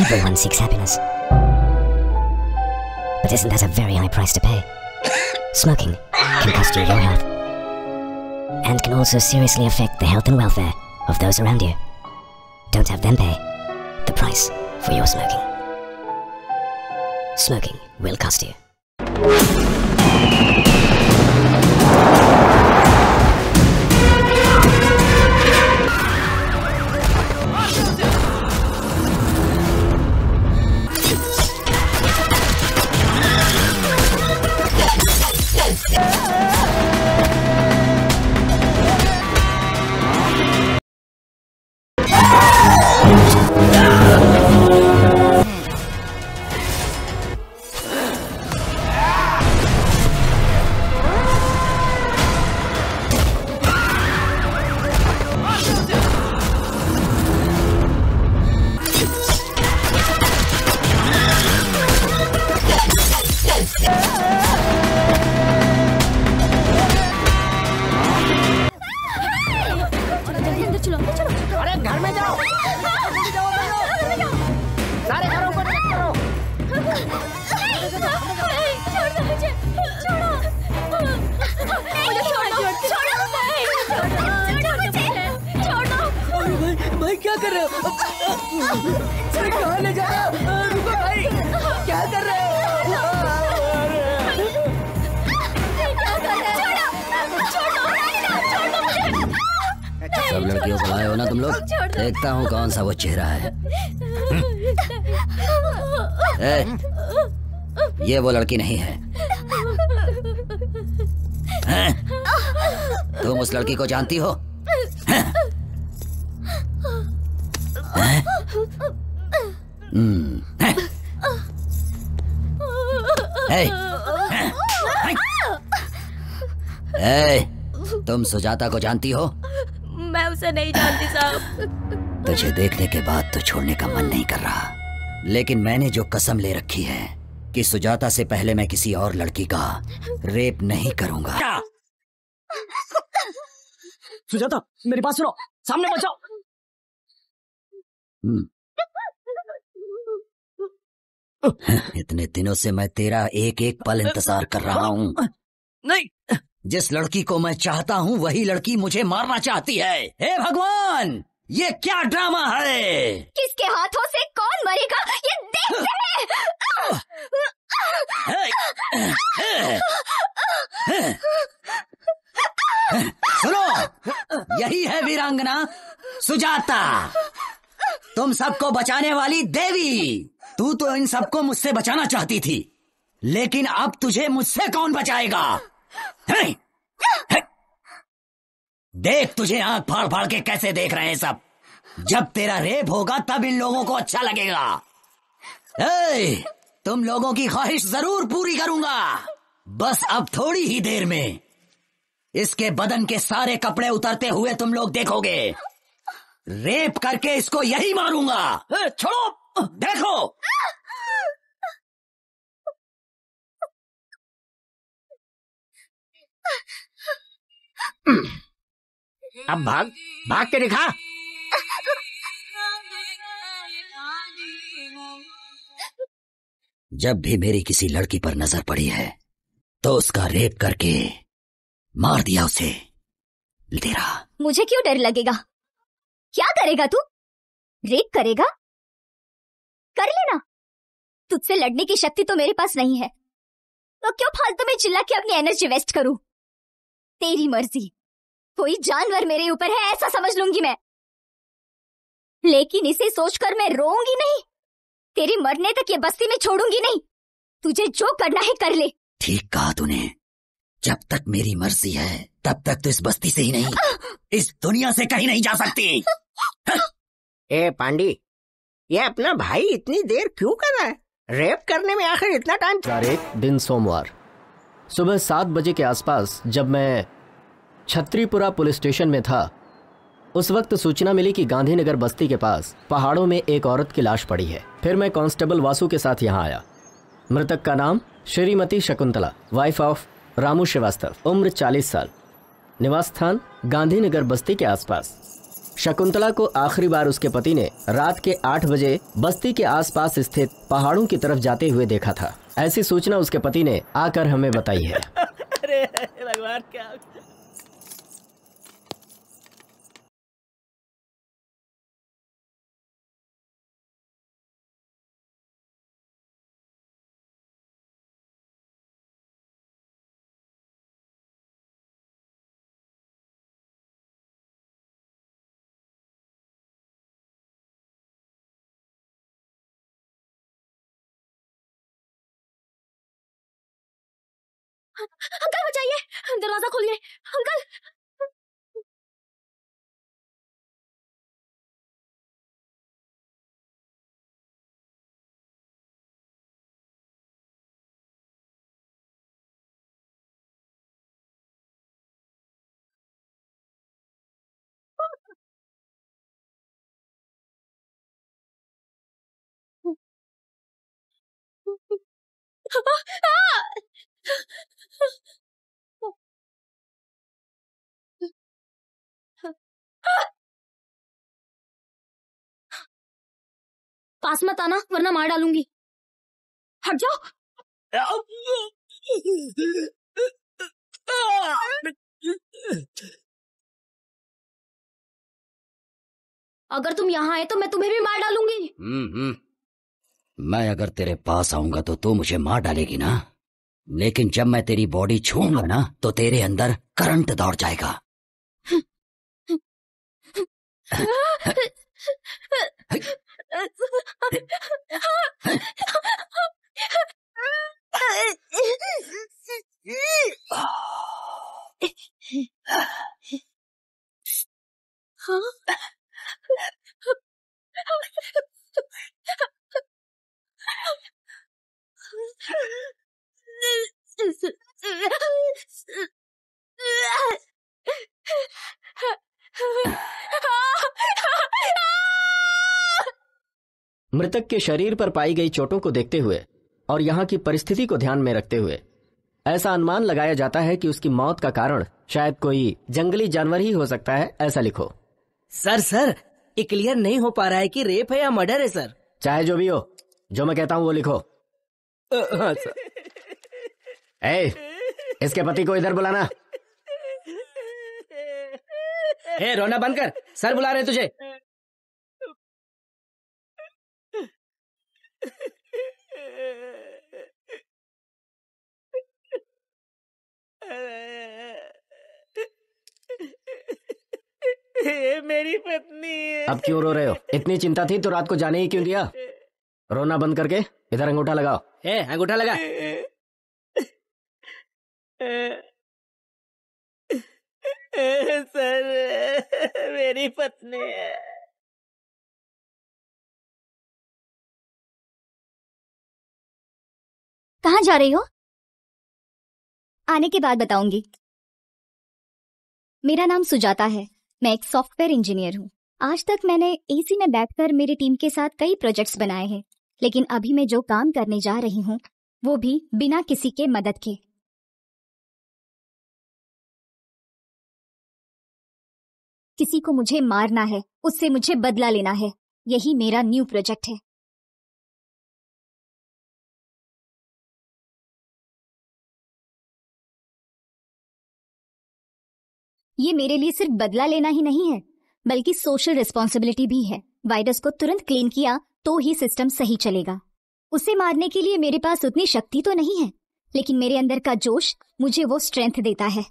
Everyone seeks happiness. But isn't that a very high price to pay? Smoking can cost you your health. And can also seriously affect the health and welfare of those around you. Don't have them pay the price for your smoking. Smoking will cost you. सब लड़कियों को लाए हो ना तुम लोग? देखता हूँ कौन सा वो चेहरा है। ये वो लड़की नहीं है। तुम उस लड़की को जानती हो? तुम सुजाता को जानती हो? मैं उसे नहीं जानती साहब। तुझे देखने के बाद तो छोड़ने का मन नहीं कर रहा, लेकिन मैंने जो कसम ले रखी है कि सुजाता से पहले मैं किसी और लड़की का रेप नहीं करूंगा। सुजाता, मेरी बात सुनो, सामने बचाओ। इतने दिनों से मैं तेरा एक एक पल इंतजार कर रहा हूँ। नहीं, जिस लड़की को मैं चाहता हूँ वही लड़की मुझे मारना चाहती है। हे भगवान, ये क्या ड्रामा है? किसके हाथों से कौन मरेगा ये देखते हैं। सुनो, यही है वीरांगना सुजाता, तुम सबको बचाने वाली देवी। तू तो इन सबको मुझसे बचाना चाहती थी, लेकिन अब तुझे मुझसे कौन बचाएगा? देख, तुझे आंख फाड़ फाड़ के कैसे देख रहे हैं सब। जब तेरा रेप होगा तब इन लोगों को अच्छा लगेगा। तुम लोगों की ख्वाहिश जरूर पूरी करूंगा। बस अब थोड़ी ही देर में इसके बदन के सारे कपड़े उतरते हुए तुम लोग देखोगे। रेप करके इसको यही मारूंगा। छोड़ो, देखो। अब भाग भाग के दिखा। जब भी मेरी किसी लड़की पर नजर पड़ी है तो उसका रेप करके मार दिया उसे। तेरा मुझे क्यों डर लगेगा? क्या करेगा तू? रेप करेगा? कर लेना। तुझसे लड़ने की शक्ति तो मेरे पास नहीं है, तो क्यों फालतू में चिल्ला के अपनी एनर्जी वेस्ट करूं? तेरी मर्जी। कोई जानवर मेरे ऊपर है ऐसा समझ लूंगी मैं, लेकिन इसे सोचकर मैं रोऊंगी नहीं। तेरे मरने तक ये बस्ती में छोड़ूंगी नहीं। तुझे जो करना है कर ले। ठीक कहा तूने। जब तक मेरी मर्जी है तब तक तो इस बस्ती से ही नहीं, इस दुनिया से कहीं नहीं जा सकती। ए पांडी, ये अपना भाई इतनी देर क्यों कर रहा है? रेप करने में आखिर इतना टाइम? तारीख दिन सोमवार सुबह 7 बजे के आसपास जब मैं छत्रीपुरा पुलिस स्टेशन में था, उस वक्त सूचना मिली कि गांधीनगर बस्ती के पास पहाड़ों में एक औरत की लाश पड़ी है। फिर मैं कांस्टेबल वासु के साथ यहाँ आया। मृतक का नाम श्रीमती शकुंतला, वाइफ ऑफ रामू श्रीवास्तव, उम्र 40 साल, निवास स्थान गांधीनगर बस्ती के आसपास। शकुंतला को आखिरी बार उसके पति ने रात के 8 बजे बस्ती के आसपास स्थित पहाड़ों की तरफ जाते हुए देखा था। ऐसी सूचना उसके पति ने आकर हमें बताई है। अरे भगवान क्या। अंकल बचाइए, दरवाजा खोलिए अंकल। पास मत आना वरना मार डालूंगी। हट जाओ। अगर तुम यहाँ आए तो मैं तुम्हें भी मार डालूंगी। मैं अगर तेरे पास आऊंगा तो तू मुझे मार डालेगी ना, लेकिन जब मैं तेरी बॉडी छूऊंगा ना तो तेरे अंदर करंट दौड़ जाएगा। मृतक के शरीर पर पाई गई चोटों को देखते हुए और यहाँ की परिस्थिति को ध्यान में रखते हुए ऐसा अनुमान लगाया जाता है कि उसकी मौत का कारण शायद कोई जंगली जानवर ही हो सकता है। ऐसा लिखो। सर ये क्लियर नहीं हो पा रहा है कि रेप है या मर्डर है सर। चाहे जो भी हो, जो मैं कहता हूँ वो लिखो। हाँ सर। इसके पति को इधर बुलाना। रोना बंद कर, सर बुला रहे तुझे। मेरी पत्नी है। अब क्यों रो रहे हो? इतनी चिंता थी तो रात को जाने ही क्यों दिया? रोना बंद करके इधर अंगूठा लगाओ। अंगूठा लगा। सर मेरी पत्नी है। कहाँ जा रही हो? आने के बाद बताऊंगी। मेरा नाम सुजाता है, मैं एक सॉफ्टवेयर इंजीनियर हूँ। आज तक मैंने एसी में बैठकर मेरी टीम के साथ कई प्रोजेक्ट्स बनाए हैं, लेकिन अभी मैं जो काम करने जा रही हूँ वो भी बिना किसी के मदद के। किसी को मुझे मारना है, उससे मुझे बदला लेना है। यही मेरा न्यू प्रोजेक्ट है। ये मेरे लिए सिर्फ बदला लेना ही नहीं है, बल्कि सोशल रिस्पॉन्सिबिलिटी भी है। वायरस को तुरंत क्लीन किया तो ही सिस्टम सही चलेगा। उसे मारने के लिए मेरे पास उतनी शक्ति तो नहीं है, लेकिन मेरे अंदर का जोश मुझे वो स्ट्रेंथ देता है।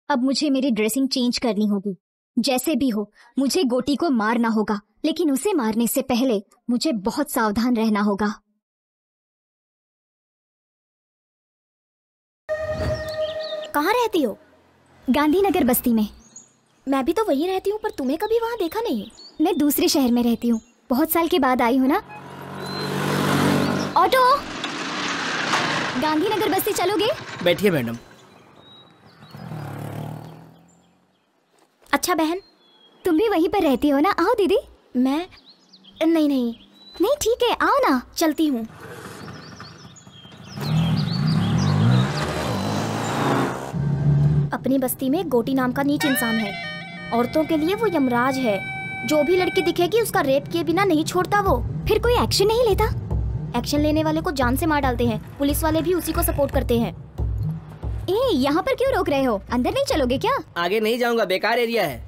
अब मुझे मेरी ड्रेसिंग चेंज करनी होगी। जैसे भी हो, मुझे गोटी को मारना होगा, लेकिन उसे मारने से पहले मुझे बहुत सावधान रहना होगा। कहाँ रहती हो? गांधीनगर बस्ती में। मैं भी तो वहीं रहती हूँ, पर तुम्हें कभी वहाँ देखा नहीं। मैं दूसरे शहर में रहती हूँ, बहुत साल के बाद आई हूँ ना। ऑटो, गांधीनगर बस्ती चलोगे? बैठिए मैडम। अच्छा बहन, तुम भी वहीं पर रहती हो ना? आओ दीदी। मैं नहीं, ठीक है, आओ ना। चलती हूँ। अपनी बस्ती में गोटी नाम का नीच इंसान है। औरतों के लिए वो यमराज है। जो भी लड़की दिखेगी उसका रेप किए बिना नहीं छोड़ता वो। फिर कोई एक्शन नहीं लेता? एक्शन लेने वाले को जान से मार डालते हैं। पुलिस वाले भी उसी को सपोर्ट करते हैं। यहाँ पर क्यों रोक रहे हो? अंदर नहीं चलोगे क्या? आगे नहीं जाऊंगा, बेकार एरिया है।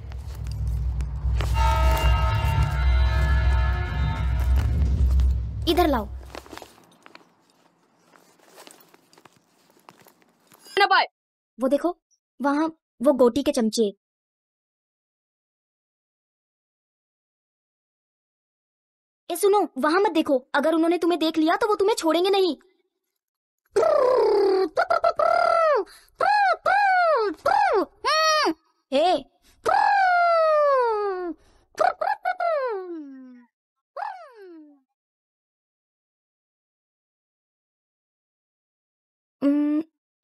इधर लाओ। वो देखो वहाँ वो गोटी के चमचे। ए सुनो, वहां मत देखो। अगर उन्होंने तुम्हें देख लिया तो वो तुम्हें छोड़ेंगे नहीं। हे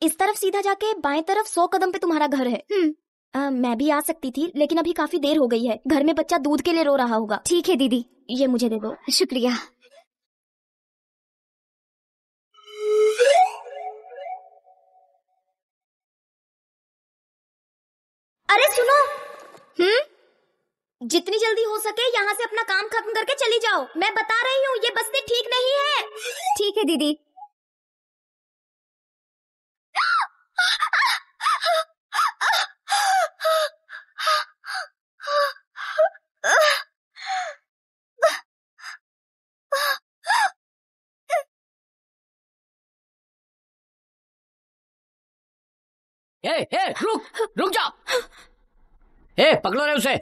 इस तरफ सीधा जाके बाएं तरफ 100 कदम पे तुम्हारा घर है। मैं भी आ सकती थी लेकिन अभी काफी देर हो गई है। घर में बच्चा दूध के लिए रो रहा होगा। ठीक है दीदी, ये मुझे दे दो। शुक्रिया। अरे सुनो, जितनी जल्दी हो सके यहाँ से अपना काम खत्म करके चली जाओ। मैं बता रही हूँ ये बस्ती ठीक नहीं है। ठीक है दीदी। रुक जा। पकड़ो रे उसे।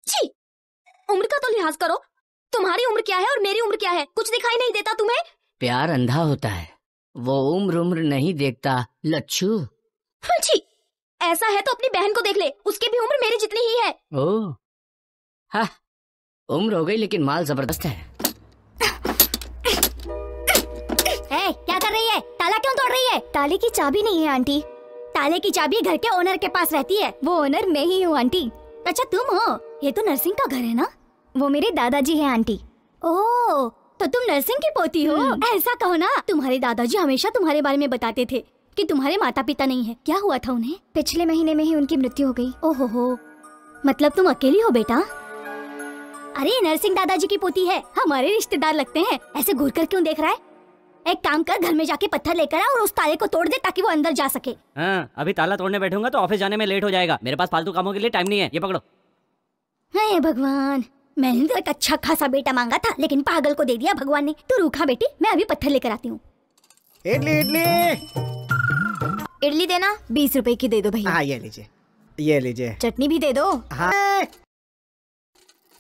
छी, उम्र का तो लिहाज करो। तुम्हारी उम्र क्या है और मेरी उम्र क्या है? कुछ दिखाई नहीं देता तुम्हें? प्यार अंधा होता है, वो उम्र नहीं देखता लच्छू। छी, ऐसा है तो अपनी बहन को देख ले, उसकी भी उम्र मेरी जितनी ही है। ओह, हाँ, उम्र हो गई लेकिन माल जबरदस्त है। क्या कर रही है? ताला क्यों तोड़ रही है? ताले की चाबी नहीं है आंटी। ताले की चाबी घर के ओनर के पास रहती है। वो ओनर मैं ही हूँ आंटी। अच्छा तुम हो? ये तो नरसिंह का घर है ना? वो मेरे दादाजी हैं आंटी। ओह, तो तुम नरसिंह की पोती हो? ऐसा कहो ना। तुम्हारे दादाजी हमेशा तुम्हारे बारे में बताते थे कि तुम्हारे माता पिता नहीं है। क्या हुआ था उन्हें? पिछले महीने में ही उनकी मृत्यु हो गई। ओहो, मतलब तुम अकेली हो बेटा? अरे नरसिंह दादाजी की पोती है, हमारे रिश्तेदार लगते हैं। ऐसे घूर कर क्यों देख रहा है? एक काम कर, घर में जाके पत्थर लेकर आ और उस ताले को तोड़ दे ताकि वो अंदर जा सके। हाँ, अभी ताला तोड़ने बैठूंगा तो ऑफिस जाने में लेट हो जाएगा। मेरे पास फालतू कामों के लिए टाइम नहीं है। ये पकड़ो। हे भगवान, मैंने तो एक अच्छा खासा बेटा मांगा था लेकिन पागल को दे दिया भगवान ने। तू रूखा बेटी, मैं अभी पत्थर लेकर आती हूँ। इडली इडली इडली देना। 20 रुपए की दे दो भैया। हाँ, ये लीजिए, ये लीजिए। चटनी भी दे दो। हाँ।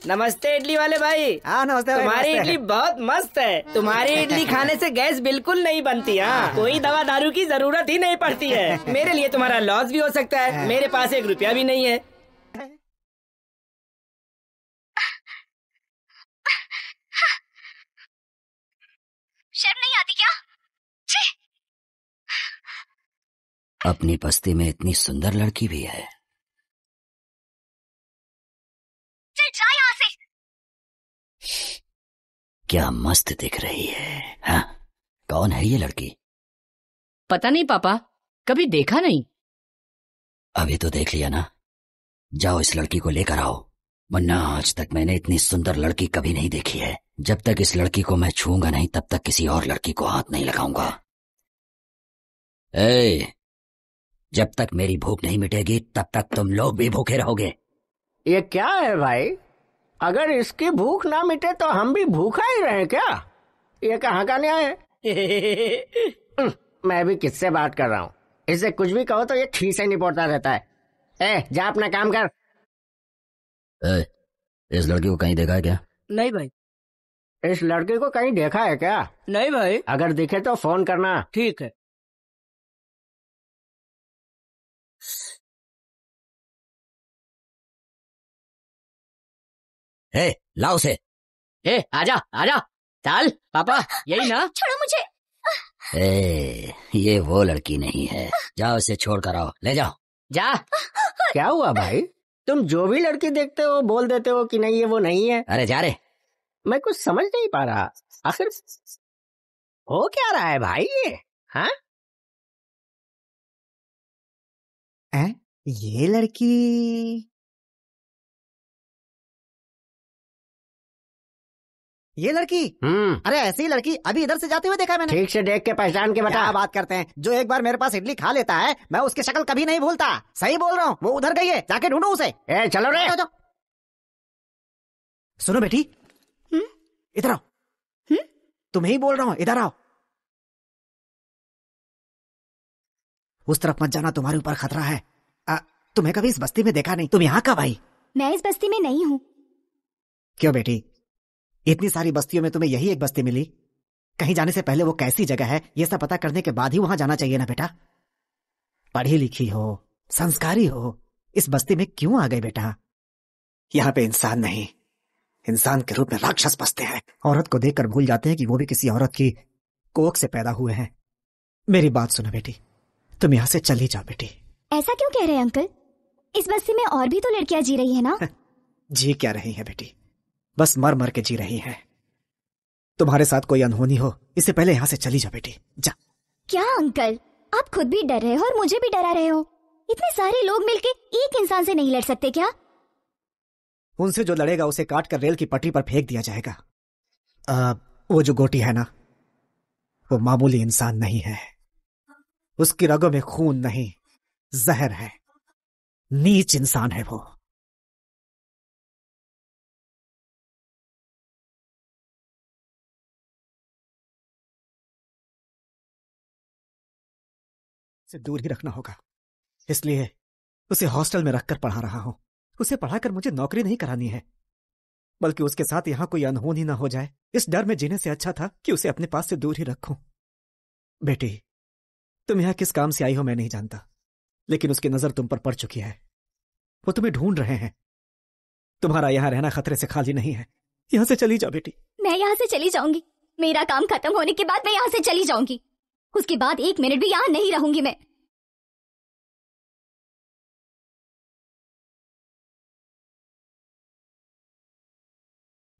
नमस्ते इडली वाले भाई। हाँ नमस्ते। तुम्हारी इडली बहुत मस्त है। तुम्हारी इडली खाने से गैस बिल्कुल नहीं बनती। हाँ, कोई दवा दारू की जरूरत ही नहीं पड़ती है। मेरे लिए तुम्हारा लॉस भी हो सकता है। मेरे पास 1 रुपया भी नहीं है। शर्म नहीं आती क्या? अपनी बस्ती में इतनी सुंदर लड़की भी है। चल जा यहाँ से। क्या मस्त दिख रही है। हाँ, कौन है ये लड़की? पता नहीं पापा, कभी देखा नहीं। अभी तो देख लिया ना। जाओ इस लड़की को लेकर आओ, वरना आज तक मैंने इतनी सुंदर लड़की कभी नहीं देखी है। जब तक इस लड़की को मैं छूऊंगा नहीं तब तक किसी और लड़की को हाथ नहीं लगाऊंगा। जब तक मेरी भूख नहीं मिटेगी तब तक तुम लोग भी भूखे रहोगे। ये क्या है भाई? अगर इसकी भूख ना मिटे तो हम भी भूखा ही रहे क्या? ये कहाँ का न्याय है? मैं भी किससे बात कर रहा हूँ? इससे कुछ भी कहो तो ये ठीक से निपटता रहता है। जा अपना काम कर। इस लड़की को कहीं देखा है क्या? नहीं भाई। इस लड़के को कहीं देखा है क्या? नहीं भाई। अगर दिखे तो फोन करना। ठीक है। लाओ से। आजा आजा, चल पापा, यही ना। छोड़ो मुझे। ये वो लड़की नहीं है। जाओ इसे छोड़ कर आओ, ले जाओ। जा। क्या हुआ भाई? तुम जो भी लड़की देखते हो बोल देते हो कि नहीं ये वो नहीं है। अरे जा रे। मैं कुछ समझ नहीं पा रहा। आखिर हो क्या रहा है भाई ये? हाँ? ये लड़की अरे ऐसी लड़की अभी इधर से जाते हुए देखा मैंने। ठीक से देख के पहचान के बता। क्या बात करते हैं, जो एक बार मेरे पास इडली खा लेता है मैं उसकी शक्ल कभी नहीं भूलता। सही बोल रहा हूँ, वो उधर गई है, जाके ढूंढो उसे। चलो रे। जाओ। सुनो बेटी, इधर आओ। तुम्हें ही बोल रहा हूँ, इधर आओ। उस तरफ मत जाना, तुम्हारे ऊपर खतरा है। तुम्हें कभी इस बस्ती में देखा नहीं, तुम यहाँ कब आई? मैं इस बस्ती में नहीं हूँ। क्यों बेटी, इतनी सारी बस्तियों में तुम्हें यही एक बस्ती मिली? कहीं जाने से पहले वो कैसी जगह है ये सब पता करने के बाद ही वहां जाना चाहिए ना बेटा। पढ़ी लिखी हो, संस्कारी हो, इस बस्ती में क्यों आ गए बेटा? यहाँ पे इंसान नहीं, इंसान के रूप में राक्षस बसते हैं। औरत को देखकर भूल जाते हैं कि वो भी किसी औरत की कोख से पैदा हुए हैं। मेरी बात सुनो बेटी, तुम यहाँ से चली जाओ बेटी। ऐसा क्यों कह रहे हैं अंकल? इस बस्ती में और भी तो लड़कियां जी रही है ना? जी क्या रही है बेटी, बस मर मर के जी रही हैं। तुम्हारे साथ कोई अनहोनी हो इससे पहले यहाँ से चली जाओ बेटी, जा। क्या अंकल, आप खुद भी डर रहे हो और मुझे भी डरा रहे हो। इतने सारे लोग मिलके एक इंसान से नहीं लड़ सकते क्या? उनसे जो लड़ेगा उसे काट कर रेल की पटरी पर फेंक दिया जाएगा। वो जो गोटी है ना, वो मामूली इंसान नहीं है। उसकी रगों में खून नहीं, जहर है। नीच इंसान है वो। से दूर ही रखना होगा, इसलिए उसे हॉस्टल में रखकर पढ़ा रहा हूं। उसे पढ़ाकर मुझे नौकरी नहीं करानी है, बल्कि उसके साथ यहां कोई अनहोनी ना हो जाए, इस डर में जीने से अच्छा था कि उसे अपने पास से दूर ही रखूं। बेटी, तुम यहां किस काम से आई हो मैं नहीं जानता, लेकिन उसकी नजर तुम पर पड़ चुकी है। वो तुम्हें ढूंढ रहे हैं। तुम्हारा यहां रहना खतरे से खाली नहीं है। यहां से चली जाओ बेटी। मैं यहाँ से चली जाऊंगी। मेरा काम खत्म होने के बाद मैं यहाँ से चली जाऊंगी। उसके बाद 1 मिनट भी यहाँ नहीं रहूंगी मैं।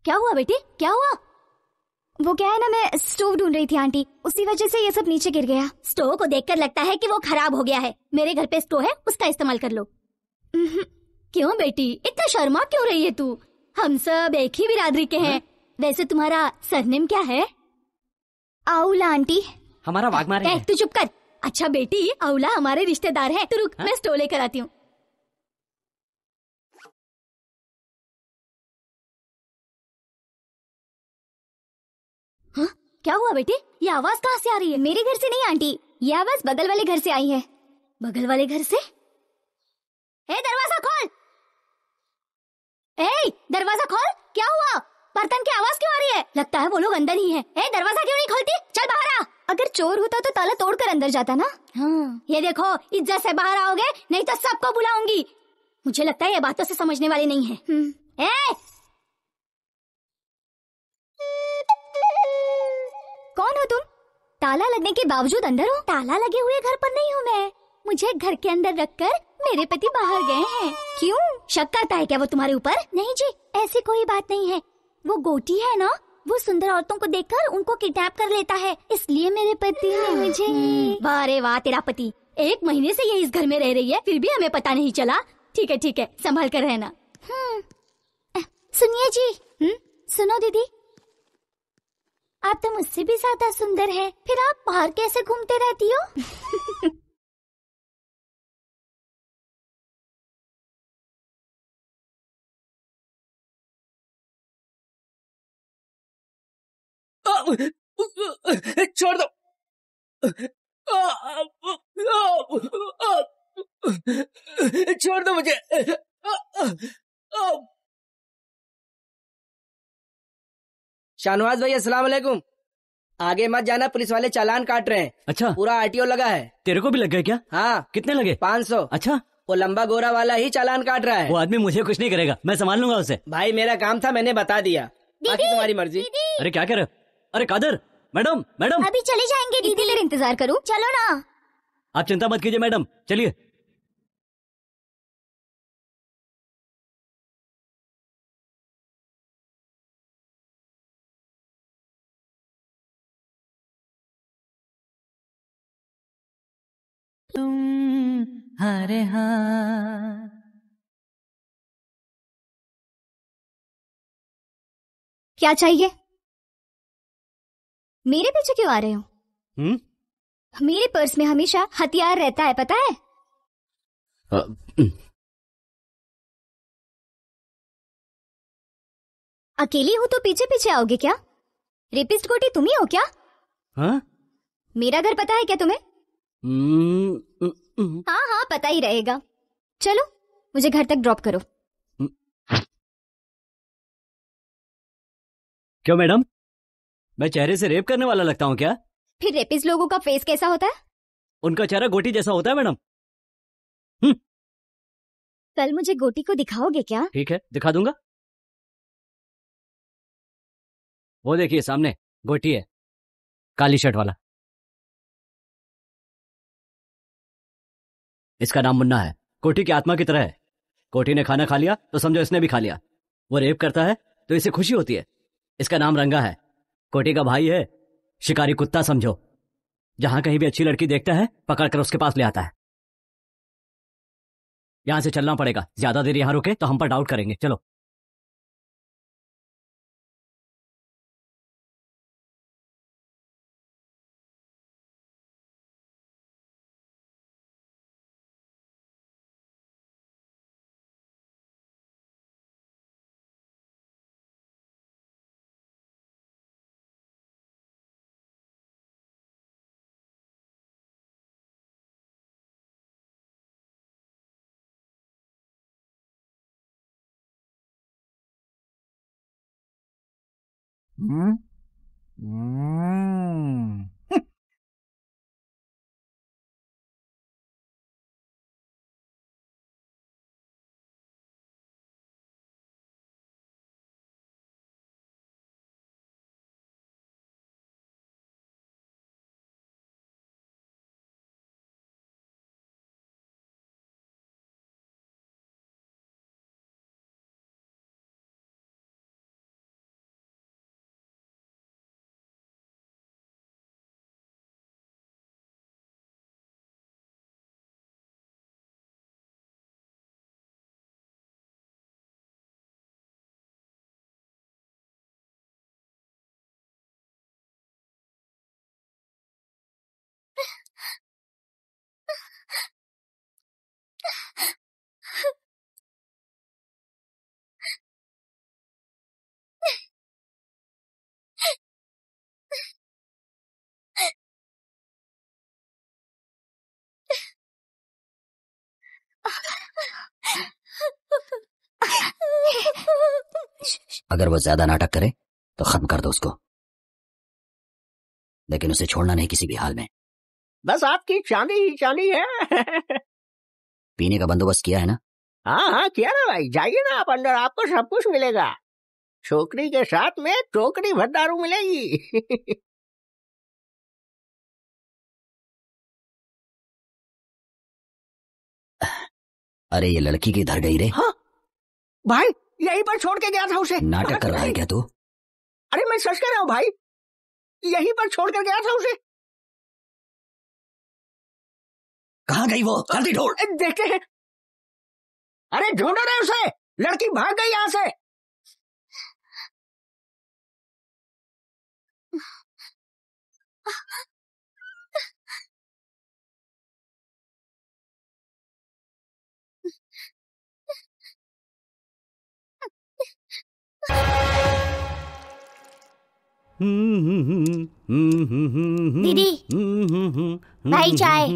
क्या हुआ बेटी, क्या हुआ? वो क्या है ना, मैं स्टोव ढूंढ रही थी आंटी, उसी वजह से ये सब नीचे गिर गया। स्टोव को देखकर लगता है कि वो खराब हो गया है। मेरे घर पे स्टोव है, उसका इस्तेमाल कर लो। क्यों बेटी, इतना शर्मा क्यों रही है तू? हम सब एक ही बिरादरी के हैं। वैसे तुम्हारा सरनेम क्या है? आउला आंटी। हमारा वाघमारे है। तू चुप कर। अच्छा बेटी, आउला हमारे रिश्तेदार है। तू रुक, मैं स्टोव लेकर आती हूँ। हाँ? क्या हुआ बेटी, ये आवाज कहाँ से आ रही है? मेरे घर से नहीं आंटी, ये आवाज बगल वाले घर से आई है। बगल वाले घर से? दरवाजा खोल। दरवाजा खोल। क्या हुआ? बर्तन की आवाज क्यों आ रही है? लगता है वो लोग अंदर ही हैं। दरवाजा क्यों नहीं खोलती? चल बाहर आ। अगर चोर होता तो ताला तोड़कर अंदर जाता ना। हाँ, ये देखो, इज्जत से बाहर आओगे नहीं तो सबको बुलाऊंगी। मुझे लगता है ये बातों से समझने वाले नहीं है। कौन हो तुम? ताला लगने के बावजूद अंदर हो? ताला लगे हुए घर पर नहीं हूँ मैं। मुझे घर के अंदर रखकर मेरे पति बाहर गए हैं। क्यों, शक करता है क्या वो तुम्हारे ऊपर? नहीं जी, ऐसी कोई बात नहीं है। वो गोटी है ना, वो सुंदर औरतों को देखकर उनको किडनैप कर लेता है, इसलिए मेरे पति ने मुझे। वाह रे वाह, तेरा पति 1 महीने से ये इस घर में रह रही है, फिर भी हमें पता नहीं चला। ठीक है, संभाल कर रहना। सुनिए जी। सुनो दीदी, आप तो मुझसे भी ज्यादा सुंदर है, फिर आप बाहर कैसे घूमते रहती हो? छोड़ दो। छोड़ दो मुझे। शाहनवाज भाई अस्सलाम वालेकुम। आगे मत जाना, पुलिस वाले चालान काट रहे हैं। अच्छा, पूरा आरटीओ लगा है। तेरे को भी लग गया क्या? हाँ। कितने लगे? 500। अच्छा, वो लंबा गोरा वाला ही चालान काट रहा है। वो आदमी मुझे कुछ नहीं करेगा, मैं संभाल लूंगा उसे। भाई मेरा काम था, मैंने बता दिया, बाकी तुम्हारी मर्जी। अरे क्या कर रहे हो? अरे कादर, मैडम। अभी चले जाएंगे दीदी। इतनी देर इंतजार करूं? चलो ना। आप चिंता मत कीजिए मैडम, चलिए। तुम हरे हाँ। क्या चाहिए? मेरे पीछे क्यों आ रहे हो? मेरे पर्स में हमेशा हथियार रहता है, पता है? अकेली हो तो पीछे पीछे आओगे क्या? रेपिस्ट गोटी तुम ही हो क्या? हाँ? मेरा घर पता है क्या तुम्हें? हाँ हाँ पता ही रहेगा। चलो मुझे घर तक ड्रॉप करो। क्यों मैडम, मैं चेहरे से रेप करने वाला लगता हूँ क्या? फिर रेपिस्ट लोगों का फेस कैसा होता है? उनका चेहरा गोटी जैसा होता है मैडम। कल मुझे गोटी को दिखाओगे क्या? ठीक है, दिखा दूंगा। वो देखिए सामने गोटी है, काली शर्ट वाला। इसका नाम मुन्ना है, कोटी की आत्मा की तरह है। कोटी ने खाना खा लिया तो समझो इसने भी खा लिया। वो रेप करता है तो इसे खुशी होती है। इसका नाम रंगा है, कोटी का भाई है, शिकारी कुत्ता समझो। जहां कहीं भी अच्छी लड़की देखता है पकड़कर उसके पास ले आता है। यहां से चलना पड़ेगा, ज्यादा देर यहां रुके तो हम पर डाउट करेंगे। चलो। अगर वो ज्यादा नाटक करे तो खत्म कर दो उसको, लेकिन उसे छोड़ना नहीं किसी भी हाल में। बस आपकी चांदी ही चांदी है। पीने का बंदोबस्त किया है ना? हाँ हाँ किया ना भाई, जाइए ना आप अंदर, आपको सब कुछ मिलेगा। छोकरी के साथ में टोकरी भर दारू मिलेगी। अरे ये लड़की किधर गई रे? हाँ भाई, यहीं पर छोड़ के गया था उसे। नाटक कर रहा है क्या तू? अरे मैं सच कह रहा हूँ भाई, यहीं पर छोड़ कर गया था उसे। कहाँ गई वो? जल्दी ढूंढ। देखते हैं। अरे ढूंढ रहे उसे, लड़की भाग गई यहाँ से। दीदी, भाई चाय।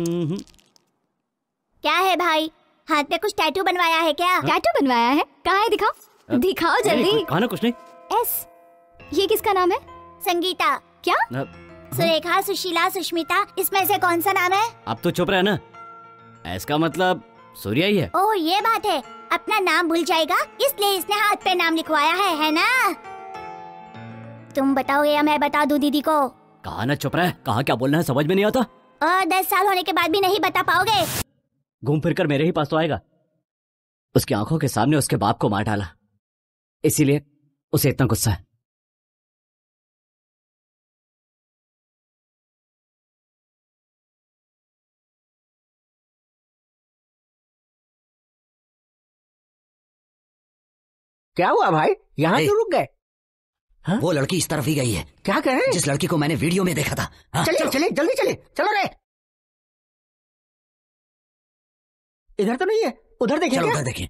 क्या है भाई, हाथ पे कुछ टैटू बनवाया है क्या? टैटू बनवाया है? कहाँ है, दिखाओ दिखाओ जल्दी। कहा ना कुछ नहीं। एस, ये किसका नाम है? संगीता। क्या? सुरेखा, सुशीला, सुष्मिता, इसमें से कौन सा नाम है? अब तो चुप रहे ना, इसका मतलब सूर्या ही है। ओह ये बात है, अपना नाम भूल जाएगा इसलिए इसने हाथ पे नाम लिखवाया है ना? तुम बताओगे या मैं बता दूं दीदी को? कहा ना चुप रहे, कहा क्या बोलना है समझ में नहीं आता। और 10 साल होने के बाद भी नहीं बता पाओगे? घूम फिर कर मेरे ही पास तो आएगा। उसकी आंखों के सामने उसके बाप को मार डाला, इसीलिए उसे इतना गुस्सा है। क्या हुआ भाई, यहाँ ए, क्यों रुक गए? हाँ? वो लड़की इस तरफ ही गई है। क्या कह रहे हैं? जिस लड़की को मैंने वीडियो में देखा था। हाँ, चलिए चलिए जल्दी चलिए, चलो रे। इधर तो नहीं है, उधर देखिए। चलो उधर देखिए।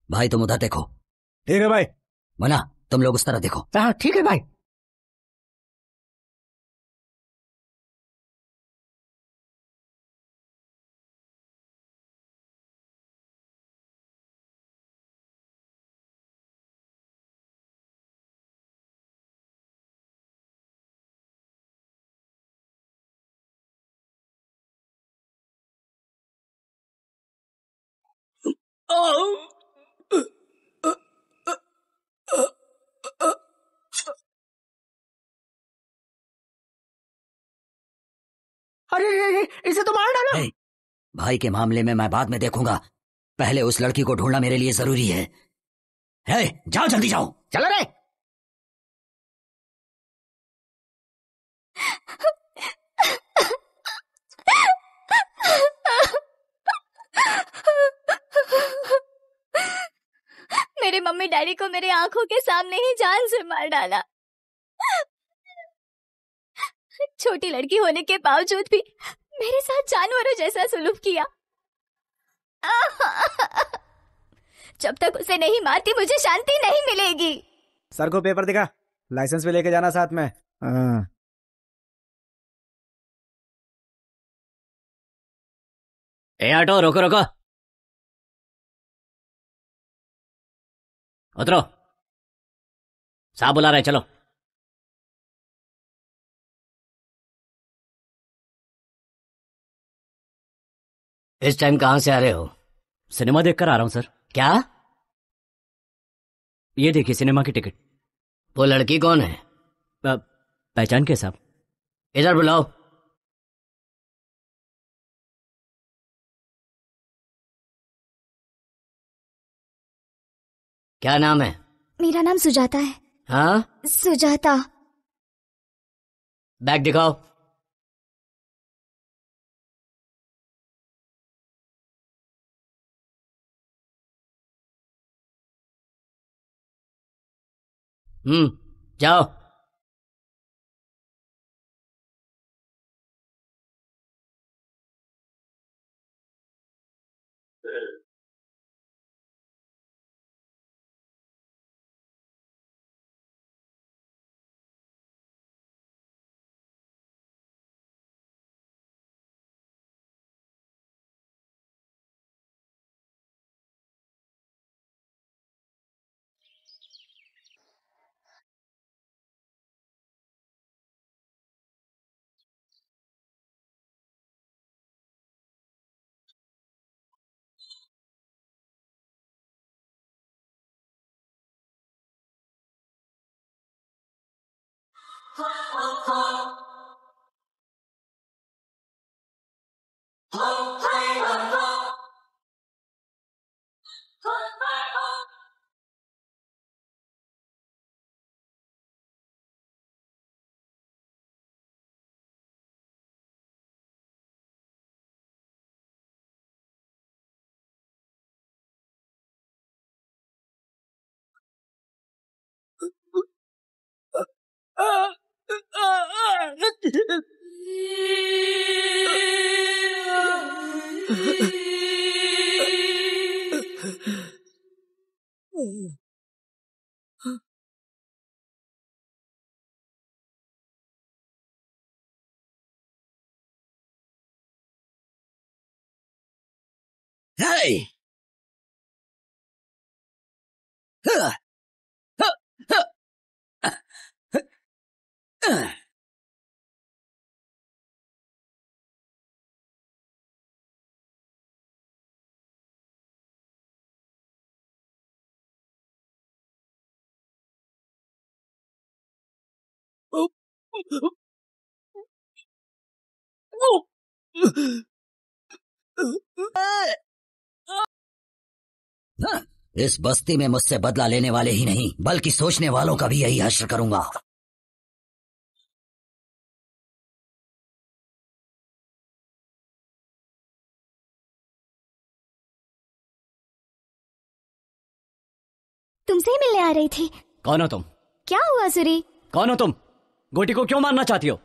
भाई तुम उधर देखो। ठीक है भाई। मना तुम लोग उस तरफ देखो। हाँ ठीक है भाई। अरे इसे तो मार डाला। ए, भाई के मामले में मैं बाद में देखूंगा, पहले उस लड़की को ढूंढना मेरे लिए जरूरी है। जाओ जल्दी जाओ। चलो रे। मेरे मम्मी डैडी को मेरे आंखों के सामने ही जान से मार डाला। छोटी लड़की होने के बावजूद भी मेरे साथ जानवरों जैसा सुलूक किया। जब तक उसे नहीं मारती मुझे शांति नहीं मिलेगी। सर को पेपर दिखा, लाइसेंस भी लेके जाना साथ में। ए ऑटो, रोको रोको, उतरो। साहब बुला रहे, चलो। इस टाइम कहाँ से आ रहे हो? सिनेमा देखकर आ रहा हूं सर। क्या? ये देखिए सिनेमा की टिकट। वो लड़की कौन है? पहचान के साहब? इधर बुलाओ। क्या नाम है? मेरा नाम सुजाता है। हाँ, सुजाता। बैग दिखाओ। जाओ। Hey! इस बस्ती में मुझसे बदला लेने वाले ही नहीं बल्कि सोचने वालों का भी यही हश्र करूंगा। तुमसे ही मिलने आ रही थी। कौन हो तुम? क्या हुआ सूरी? कौन हो तुम? गोटी को क्यों मारना चाहती हो?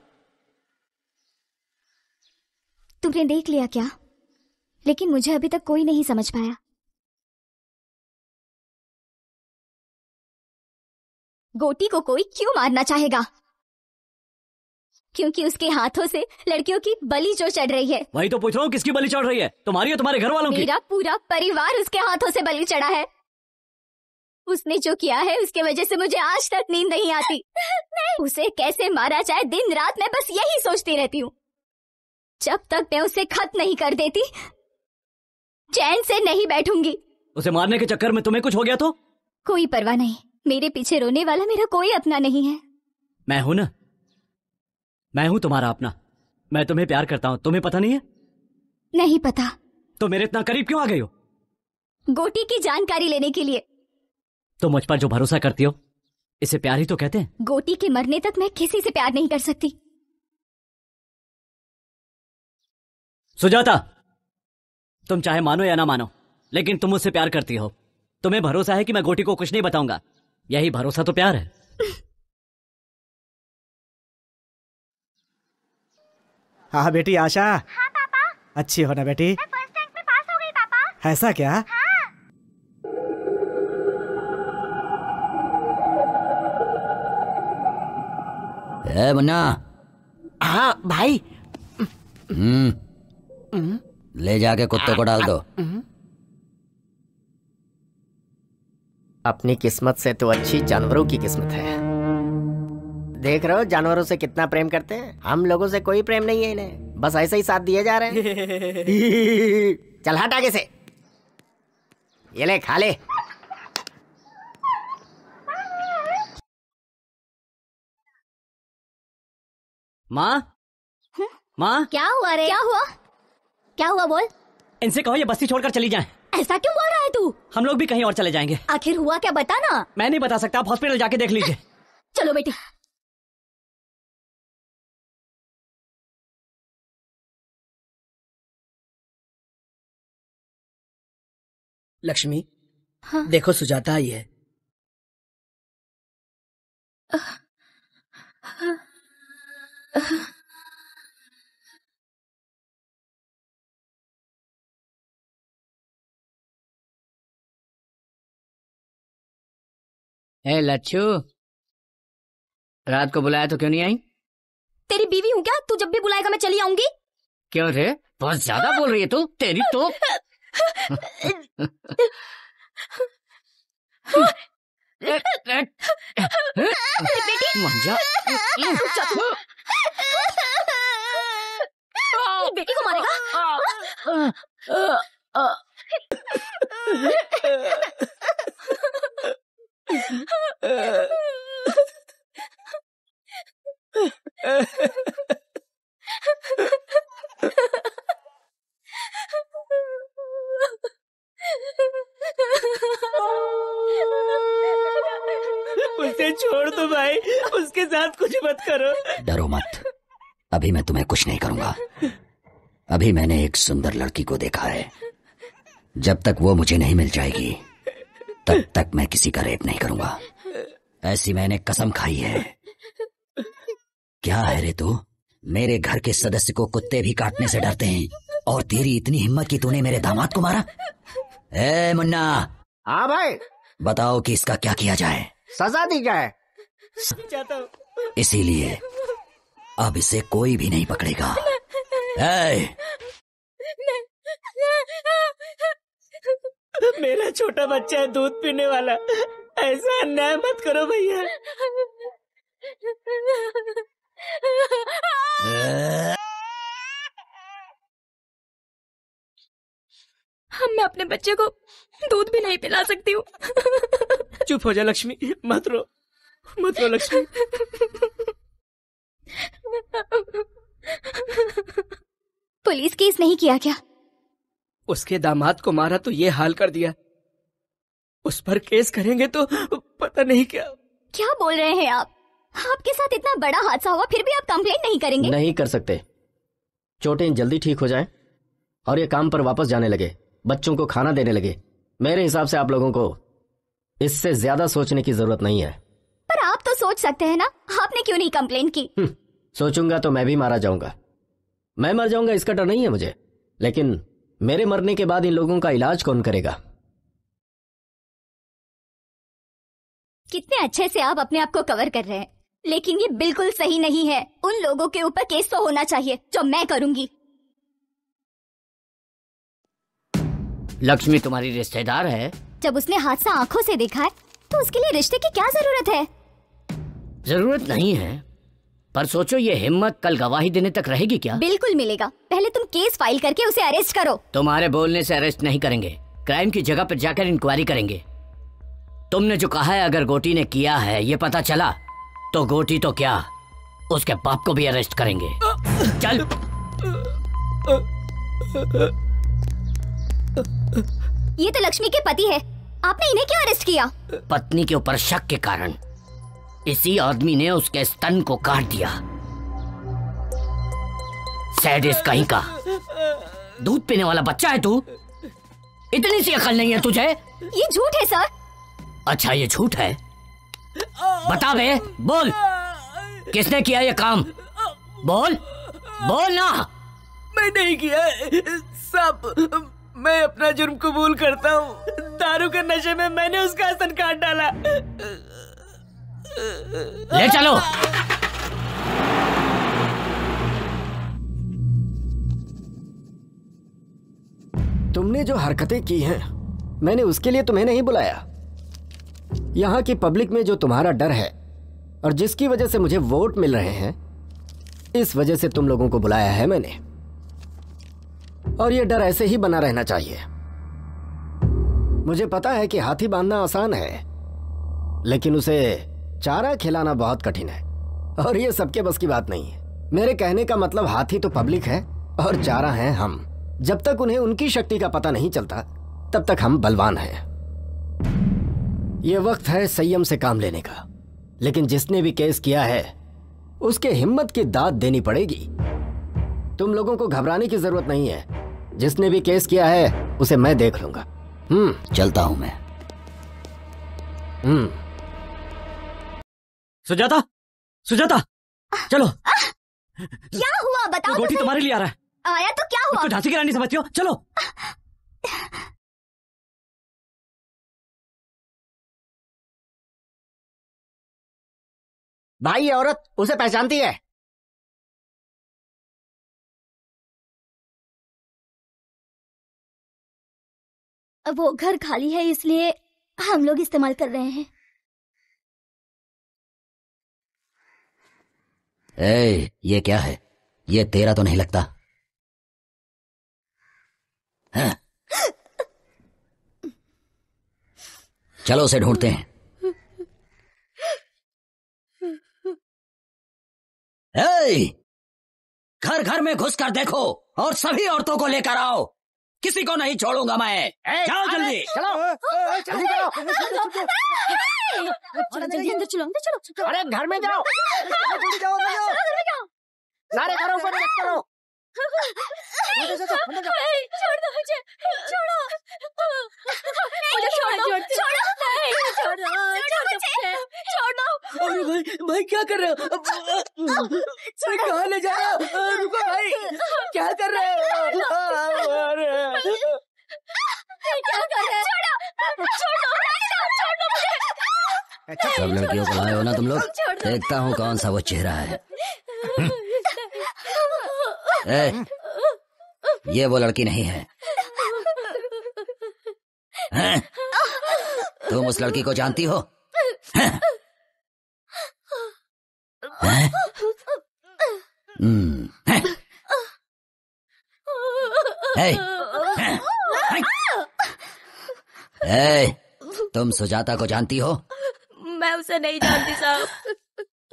तुमने देख लिया क्या? लेकिन मुझे अभी तक कोई नहीं समझ पाया। गोटी को कोई क्यों मारना चाहेगा? क्योंकि उसके हाथों से लड़कियों की बलि जो चढ़ रही है। वही तो पूछ रहा हूँ, किसकी बलि चढ़ रही है? तुम्हारी या तुम्हारे घर वालों की? मेरा पूरा परिवार उसके हाथों से बलि चढ़ा है। उसने जो किया है उसके वजह से मुझे आज तक नींद नहीं आती। उसे कैसे मारा जाए दिन रात मैं बस यही सोचती रहती हूँ। जब तक मैं उसे खत्म नहीं कर देती चैन से नहीं बैठूंगी। उसे मारने के चक्कर में तुम्हें कुछ हो गया तो? कोई परवाह नहीं, मेरे पीछे रोने वाला मेरा कोई अपना नहीं है। मैं हूं ना, मैं हूं तुम्हारा अपना। मैं तुम्हें प्यार करता हूं, तुम्हें पता नहीं है? नहीं पता। तो मेरे इतना करीब क्यों आ गई हो? गोटी की जानकारी लेने के लिए। तो मुझ पर जो भरोसा करती हो इसे प्यार ही तो कहते हैं। गोटी के मरने तक मैं किसी से प्यार नहीं कर सकती। सुजाता, तुम चाहे मानो या ना मानो, लेकिन तुम मुझसे प्यार करती हो। तुम्हें भरोसा है कि मैं गोटी को कुछ नहीं बताऊंगा। यही भरोसा तो प्यार है। हाँ बेटी आशा। हाँ पापा। अच्छी हो ना बेटी? मैं फर्स्ट रैंक में पास हो गई पापा। ऐसा क्या? हाँ। ए मुन्ना। हाँ भाई। ले जाके कुत्ते को डाल दो। अपनी किस्मत से तो अच्छी जानवरों की किस्मत है। देख रहे हो जानवरों से कितना प्रेम करते हैं। हम लोगों से कोई प्रेम नहीं है इन्हें, बस ऐसे ही साथ दिए जा रहे हैं। चल हट आगे से, ये ले खा ले। माँ, माँ, क्या हुआ रे? क्या हुआ? क्या हुआ बोल? इनसे कहो ये बस्ती छोड़कर चली जाएं। ऐसा क्यों बोल रहा है तू? हम लोग भी कहीं और चले जाएंगे। आखिर हुआ क्या बता ना। मैं नहीं बता सकता, आप हॉस्पिटल जाके देख लीजिए। चलो बेटी। लक्ष्मी, हाँ? देखो सुजाता आई है। ए लच्छू, रात को बुलाया तो क्यों नहीं आई? तेरी बीवी हूँ क्या? तू जब भी बुलाएगा मैं चली आऊंगी। क्यों रे, बहुत ज्यादा बोल रही है तू। तेरी तो बेटी को मारेगा? उसे छोड़ दो भाई, उसके साथ कुछ मत करो। डरो मत, अभी मैं तुम्हें कुछ नहीं करूंगा। अभी मैंने एक सुंदर लड़की को देखा है। जब तक वो मुझे नहीं मिल जाएगी तब तक मैं किसी का रेप नहीं करूंगा। ऐसी मैंने कसम खाई है। क्या है रे तू? मेरे घर के सदस्य को कुत्ते भी काटने से डरते हैं, और तेरी इतनी हिम्मत कि तूने मेरे दामाद को मारा? ए मुन्ना। हाँ भाई। बताओ कि इसका क्या किया जाए? सजा दी जाए। इसीलिए अब इसे कोई भी नहीं पकड़ेगा। ए! मेरा छोटा बच्चा है, दूध पीने वाला। ऐसा अन्याय मत करो भैया। मैं अपने बच्चे को दूध भी नहीं पिला सकती हूँ। चुप हो जा लक्ष्मी, मत रो, मत रो लक्ष्मी। पुलिस केस नहीं किया क्या? उसके दामाद को मारा तो ये हाल कर दिया। उस पर केस करेंगे तो पता नहीं क्या। क्या बोल रहे हैं आप? आपके साथ इतना बड़ा हादसा हुआ फिर भी आप कंप्लेंट नहीं करेंगे? नहीं कर सकते। चोटें जल्दी ठीक हो जाएं और ये काम पर वापस जाने लगे, बच्चों को खाना देने लगे। मेरे हिसाब से आप लोगों को इससे ज्यादा सोचने की जरूरत नहीं है। पर आप तो सोच सकते हैं ना, आपने क्यों नहीं कंप्लेन की? सोचूंगा तो मैं भी मारा जाऊंगा। मैं मर जाऊंगा इसका डर नहीं है मुझे, लेकिन मेरे मरने के बाद इन लोगों का इलाज कौन करेगा? कितने अच्छे से आप अपने आप को कवर कर रहे हैं, लेकिन ये बिल्कुल सही नहीं है। उन लोगों के ऊपर केस तो होना चाहिए जो मैं करूंगी। लक्ष्मी तुम्हारी रिश्तेदार है। जब उसने हादसा आंखों से देखा है तो उसके लिए रिश्ते की क्या जरूरत है? जरूरत नहीं है, पर सोचो ये हिम्मत कल गवाही देने तक रहेगी क्या? बिल्कुल मिलेगा। पहले तुम केस फाइल करके उसे अरेस्ट करो। तुम्हारे बोलने से अरेस्ट नहीं करेंगे, क्राइम की जगह पर जाकर इंक्वायरी करेंगे। तुमने जो कहा है अगर गोटी ने किया है ये पता चला तो गोटी तो क्या, उसके बाप को भी अरेस्ट करेंगे। चल। ये तो लक्ष्मी के पति है, आपने इन्हें क्यों अरेस्ट किया? पत्नी के ऊपर शक के कारण इसी आदमी ने उसके स्तन को काट दिया। सैडिस्ट कहीं का। दूध पीने वाला बच्चा है तू? इतनी सी अकल नहीं है तुझे? ये झूठ है सर। अच्छा ये झूठ है? बता बे, बोल किसने किया ये काम? बोल बोल ना। मैं नहीं किया सब, मैं अपना जुर्म कबूल करता हूँ। दारू के नशे में मैंने उसका स्तन काट डाला। ले चलो। तुमने जो हरकतें की हैं, मैंने उसके लिए तुम्हें नहीं बुलाया। यहाँ की पब्लिक में जो तुम्हारा डर है और जिसकी वजह से मुझे वोट मिल रहे हैं, इस वजह से तुम लोगों को बुलाया है मैंने। और ये डर ऐसे ही बना रहना चाहिए। मुझे पता है कि हाथी बांधना आसान है, लेकिन उसे चारा खिलाना बहुत कठिन है, और ये सबके बस की बात नहीं है। मेरे कहने का मतलब हाथी तो पब्लिक है और चारा हैं हम। जब तक उन्हें उनकी शक्ति का पता नहीं चलता तब तक हम बलवान हैं। ये वक्त है संयम से काम लेने का, लेकिन जिसने भी केस किया है उसके हिम्मत की दाद देनी पड़ेगी। तुम लोगों को घबराने की जरूरत नहीं है। जिसने भी केस किया है उसे मैं देख लूंगा। चलता हूं मैं। सुजाता, सुजाता, चलो। क्या हुआ बताओ? गोटी तुम्हारे लिए आ रहा है। आया तो क्या हुआ? तो झांसी की रानी समझती हो? चलो। भाई ये औरत उसे पहचानती है। वो घर खाली है इसलिए हम लोग इस्तेमाल कर रहे हैं। ये क्या है? ये तेरा तो नहीं लगता? हाँ? चलो उसे ढूंढते हैं। घर घर में घुसकर देखो और सभी औरतों को लेकर आओ। किसी को नहीं छोड़ूंगा मैं। जाओ जल्दी। चलो जल्दी करो। जल्दी अंदर चलो, अंदर चलो। अरे घर में जाओ, जल्दी जाओ, सारे घरों को मत करो। छोड़ दो मुझे, छोड़ो मुझे, छोड़ दो। अरे भाई क्या कर रहे हो? कहाँ ले जा रहे हो? रुको भाई, क्या कर रहे हो? क्या कर रहे हो? सब लड़कियों को लाए हो ना तुम लोग? देखता हूँ कौन सा वो चेहरा है। ये वो लड़की नहीं है। तुम उस लड़की को जानती हो? तुम सुजाता को जानती हो? मैं उसे नहीं जानती साहब।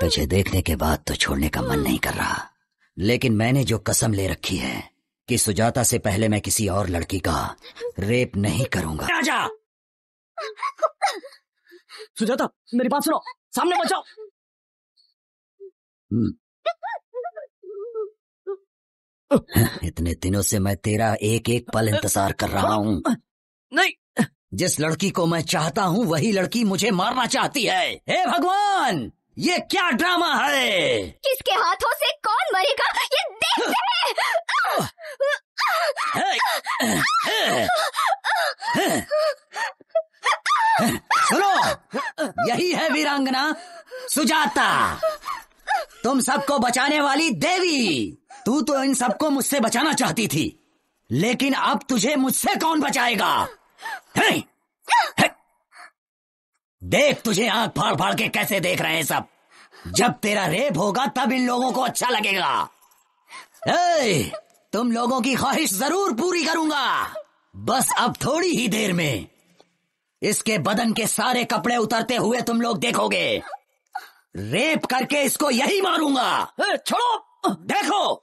तुझे देखने के बाद तो छोड़ने का मन नहीं कर रहा, लेकिन मैंने जो कसम ले रखी है कि सुजाता से पहले मैं किसी और लड़की का रेप नहीं करूंगा। आजा। सुजाता मेरी बात सुनो, सामने बचाओ। इतने दिनों से मैं तेरा एक एक पल इंतजार कर रहा हूँ। नहीं जिस लड़की को मैं चाहता हूँ वही लड़की मुझे मारना चाहती है। हे भगवान, ये क्या ड्रामा है? किसके हाथों से कौन मरेगा ये देखते हैं। सुनो, यही है वीरांगना सुजाता, तुम सबको बचाने वाली देवी। तू तो इन सबको मुझसे बचाना चाहती थी, लेकिन अब तुझे मुझसे कौन बचाएगा? देख, तुझे आंख फाड़ फाड़ के कैसे देख रहे हैं सब। जब तेरा रेप होगा तब इन लोगों को अच्छा लगेगा। तुम लोगों की ख्वाहिश जरूर पूरी करूंगा। बस अब थोड़ी ही देर में इसके बदन के सारे कपड़े उतरते हुए तुम लोग देखोगे। रेप करके इसको यही मारूंगा। छोड़ो, देखो।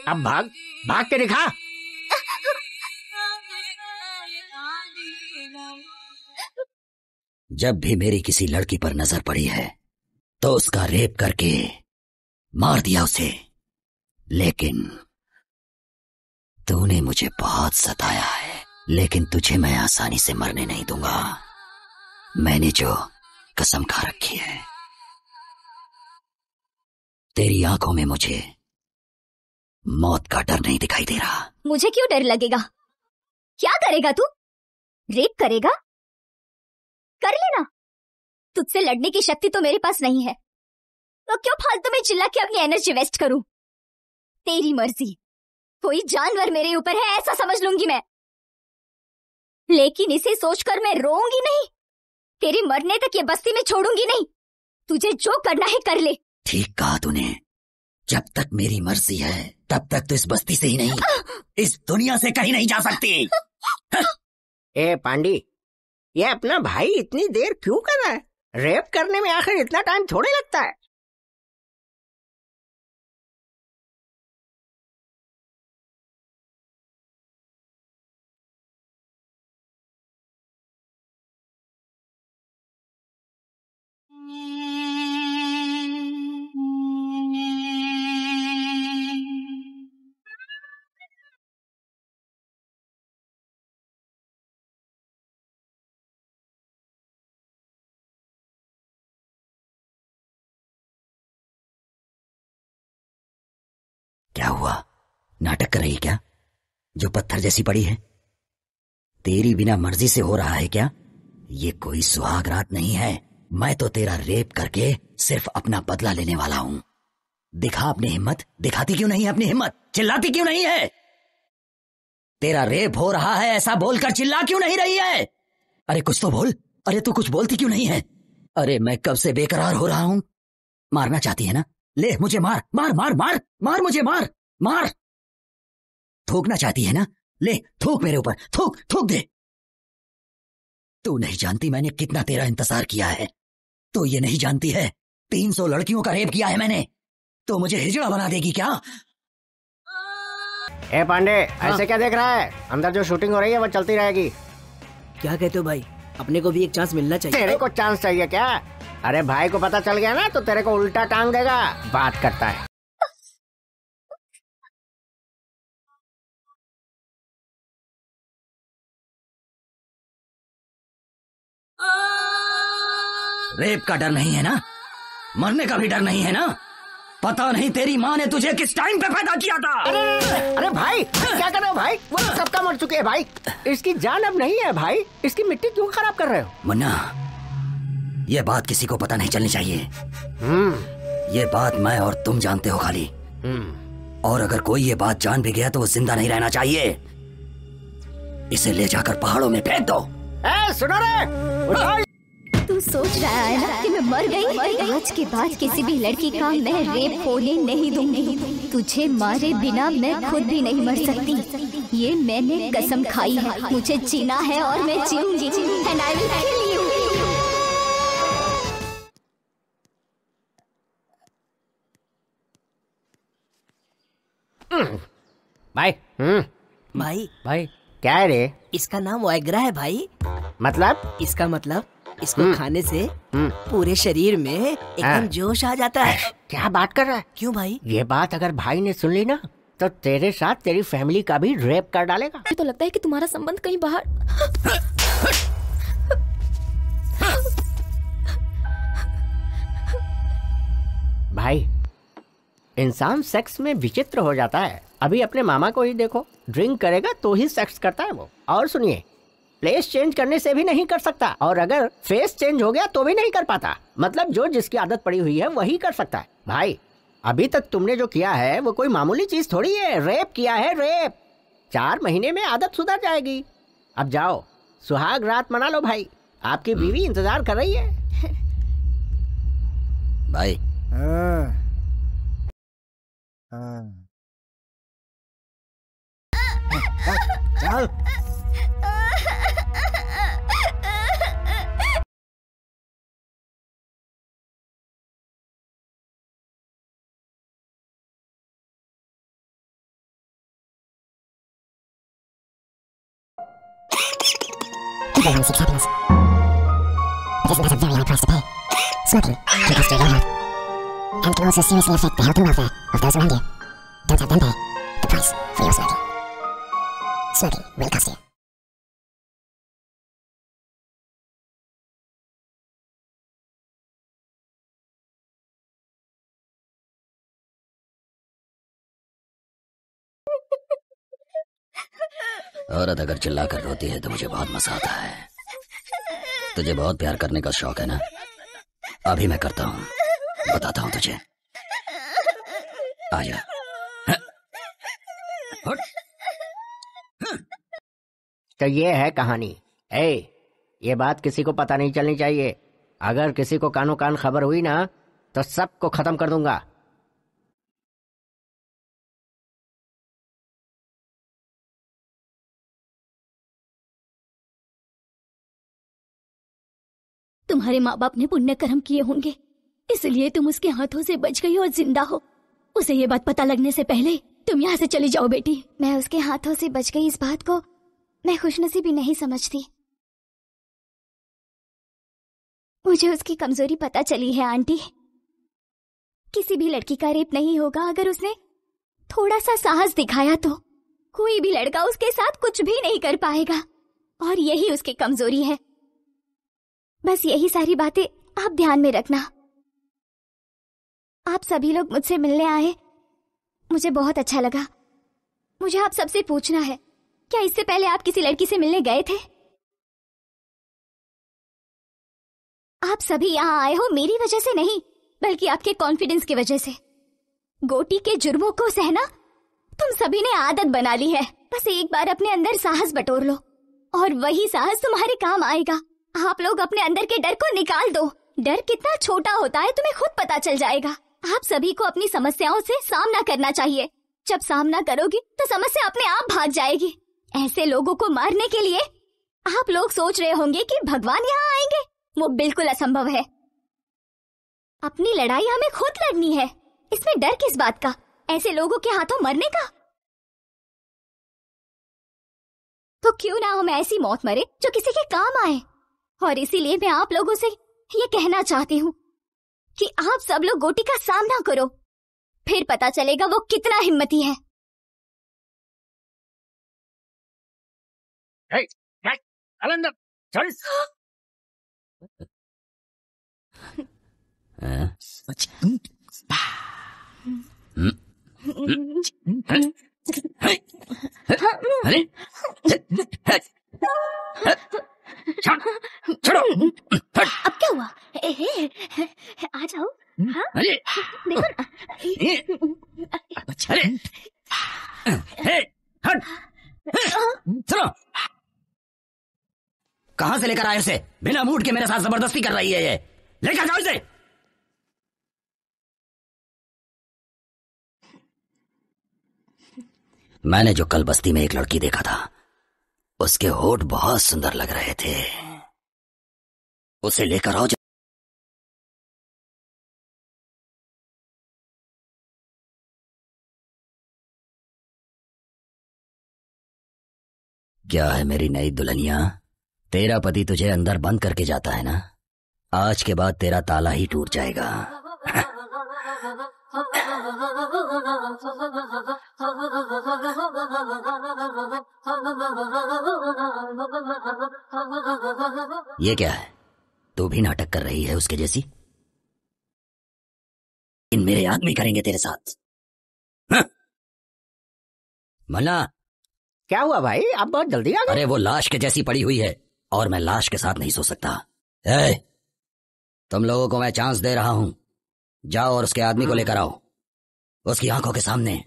अब भाग भाग के दिखा। जब भी मेरी किसी लड़की पर नजर पड़ी है तो उसका रेप करके मार दिया उसे, लेकिन तूने मुझे बहुत सताया है। लेकिन तुझे मैं आसानी से मरने नहीं दूंगा। मैंने जो कसम खा रखी है। तेरी आंखों में मुझे मौत का डर नहीं दिखाई दे रहा। मुझे क्यों डर लगेगा? क्या करेगा तू? रेप करेगा? कर लेना। तुझसे लड़ने की शक्ति तो मेरे पास नहीं है, तो क्यों फालतू में चिल्ला के अपनी एनर्जी वेस्ट करूं? तेरी मर्जी। कोई जानवर मेरे ऊपर है ऐसा समझ लूंगी मैं, लेकिन इसे सोचकर मैं रोऊंगी नहीं। तेरे मरने तक ये बस्ती में छोड़ूंगी नहीं। तुझे जो करना है कर ले। ठीक कहा तूने। जब तक मेरी मर्जी है तब तक तो इस बस्ती से ही नहीं, इस दुनिया से कहीं नहीं जा सकती। ए पांडी, ये अपना भाई इतनी देर क्यों कर रहा है? रेप करने में आखिर इतना टाइम थोड़े लगता है। क्या हुआ? नाटक कर रही है क्या? जो पत्थर जैसी पड़ी है? तेरी बिना मर्जी से हो रहा है क्या? ये कोई सुहाग रात नहीं है। मैं तो तेरा रेप करके सिर्फ अपना बदला लेने वाला हूं। दिखा अपनी हिम्मत। दिखाती क्यों नहीं है अपनी हिम्मत? चिल्लाती क्यों नहीं है? तेरा रेप हो रहा है ऐसा बोलकर चिल्ला क्यों नहीं रही है? अरे कुछ तो बोल। अरे तू कुछ बोलती क्यों नहीं है? अरे मैं कब से बेकरार हो रहा हूं। मारना चाहती है ना? ले मुझे मार मार मार मार मार, मुझे मार मार। थूकना चाहती है ना? ले थूक मेरे ऊपर, थूक थूक दे। तू नहीं जानती मैंने कितना तेरा इंतजार किया है। तो ये नहीं जानती है 300 लड़कियों का रेप किया है मैंने। तो मुझे हिजड़ा बना देगी क्या? ए पांडे, ऐसे क्या देख रहा है? अंदर जो शूटिंग हो रही है वो चलती रहेगी। क्या कहते हो भाई? अपने को भी एक चांस मिलना चाहिए। तेरे को चांस चाहिए क्या? अरे भाई को पता चल गया ना तो तेरे को उल्टा टांग देगा। बात करता है। रेप का डर नहीं है ना? मरने का भी डर नहीं है ना? पता नहीं तेरी माँ ने तुझे किस टाइम पे पैदा किया था। अरे भाई क्या कर रहे हो भाई? वो सबका मर चुके हैं भाई। इसकी जान अब नहीं है भाई। इसकी मिट्टी क्यों खराब कर रहे हो? मुन्ना, ये बात किसी को पता नहीं चलनी चाहिए। ये बात मैं और तुम जानते हो खाली। और अगर कोई ये बात जान भी गया तो वो जिंदा नहीं रहना चाहिए। इसे ले जाकर पहाड़ों में फेंक दो। सुनो रे, तू सोच रहा है ना कि मैं मर गई? आज के बाद किसी भी लड़की का मैं रेप होने नहीं दूंगी। तुझे मारे बिना मैं खुद भी नहीं मर सकती। ये मैंने कसम खाई है। मुझे जीना है और मैं जीऊंगी। And I will kill you. भाई भाई भाई क्या है रे? इसका नाम वाइग्रा है भाई। मतलब? इसका मतलब इसको खाने से पूरे शरीर में एकदम जोश आ जाता है। क्या बात कर रहा है? क्यों भाई? ये बात अगर भाई ने सुन ली ना तो तेरे साथ तेरी फैमिली का भी रेप कर डालेगा। तो लगता है कि तुम्हारा संबंध कहीं बाहर। भाई, इंसान सेक्स में विचित्र हो जाता है। अभी अपने मामा को ही देखो, ड्रिंक करेगा तो ही सेक्स करता है वो। और सुनिए, प्लेस चेंज करने से भी नहीं कर सकता, और अगर फेस चेंज हो गया तो भी नहीं कर पाता। मतलब जो जिसकी आदत पड़ी हुई है वही कर सकता है। भाई, अभी तक तुमने जो किया है वो कोई मामूली चीज थोड़ी है। रेप किया है, रेप। 4 महीने में आदत सुधर जाएगी। अब जाओ, सुहाग रात मना लो भाई। आपकी बीवी इंतजार कर रही है। भाई चल। People want to seek happiness. But isn't that a very high price to pay? Smoking can cost you your health, and can also seriously affect the health and welfare of those around you. Don't have them pay the price for your smoking. Smoking will cost you. औरत अगर चिल्लाकर रोती है तो मुझे बहुत मजा आता है। तुझे बहुत प्यार करने का शौक है ना? अभी मैं करता हूँ, बताता हूँ तुझे। आजा। तो ये है कहानी। ये बात किसी को पता नहीं चलनी चाहिए। अगर किसी को कानो कान खबर हुई ना तो सबको खत्म कर दूंगा। तुम्हारे माँ बाप ने पुण्य कर्म किए होंगे, इसलिए तुम उसके हाथों से बच गई और जिंदा हो। उसे ये बात पता लगने से पहले तुम यहाँ से चली जाओ बेटी। मैं उसके हाथों से बच गई, इस बात को मैं खुशनसीबी नहीं समझती। मुझे उसकी कमजोरी पता चली है आंटी। किसी भी लड़की का रेप नहीं होगा अगर उसने थोड़ा सा साहस दिखाया तो कोई भी लड़का उसके साथ कुछ भी नहीं कर पाएगा, और यही उसकी कमजोरी है। बस यही सारी बातें आप ध्यान में रखना। आप सभी लोग मुझसे मिलने आए, मुझे बहुत अच्छा लगा। मुझे आप सबसे पूछना है, क्या इससे पहले आप किसी लड़की से मिलने गए थे? आप सभी यहाँ आए हो मेरी वजह से नहीं, बल्कि आपके कॉन्फिडेंस की वजह से। गोटी के जुर्मों को सहना तुम सभी ने आदत बना ली है। बस एक बार अपने अंदर साहस बटोर लो और वही साहस तुम्हारे काम आएगा। आप लोग अपने अंदर के डर को निकाल दो। डर कितना छोटा होता है तुम्हें खुद पता चल जाएगा। आप सभी को अपनी समस्याओं से सामना करना चाहिए। जब सामना करोगी तो समस्या अपने आप भाग जाएगी। ऐसे लोगों को मारने के लिए आप लोग सोच रहे होंगे कि भगवान यहाँ आएंगे, वो बिल्कुल असंभव है। अपनी लड़ाई हमें खुद लड़नी है, इसमें डर किस बात का, ऐसे लोगों के हाथों मरने का? तो क्यों ना हम ऐसी मौत मरे जो किसी के काम आए। और इसीलिए मैं आप लोगों से ये कहना चाहती हूँ कि आप सब लोग गोटी का सामना करो, फिर पता चलेगा वो कितना हिम्मती है। अलंदर चल। छोड़ो। अब क्या हुआ? आ जाओ। हाँ? देखो ना। चलो। कहां से लेकर आए उसे? बिना मूड के मेरे साथ जबरदस्ती कर रही है ये। लेकर जाओ इसे। मैंने जो कल बस्ती में एक लड़की देखा था, उसके होठ बहुत सुंदर लग रहे थे। उसे लेकर आओ। क्या है मेरी नई दुल्हनिया? तेरा पति तुझे अंदर बंद करके जाता है ना, आज के बाद तेरा ताला ही टूट जाएगा। ये क्या है? तू भी नाटक कर रही है उसके जैसी? इन मेरे आदमी करेंगे तेरे साथ। मन्ना, क्या हुआ भाई? आप बहुत जल्दी आ गए। अरे वो लाश के जैसी पड़ी हुई है और मैं लाश के साथ नहीं सो सकता। तुम लोगों को मैं चांस दे रहा हूं, जाओ और उसके आदमी को लेकर आओ। उसकी आंखों के सामने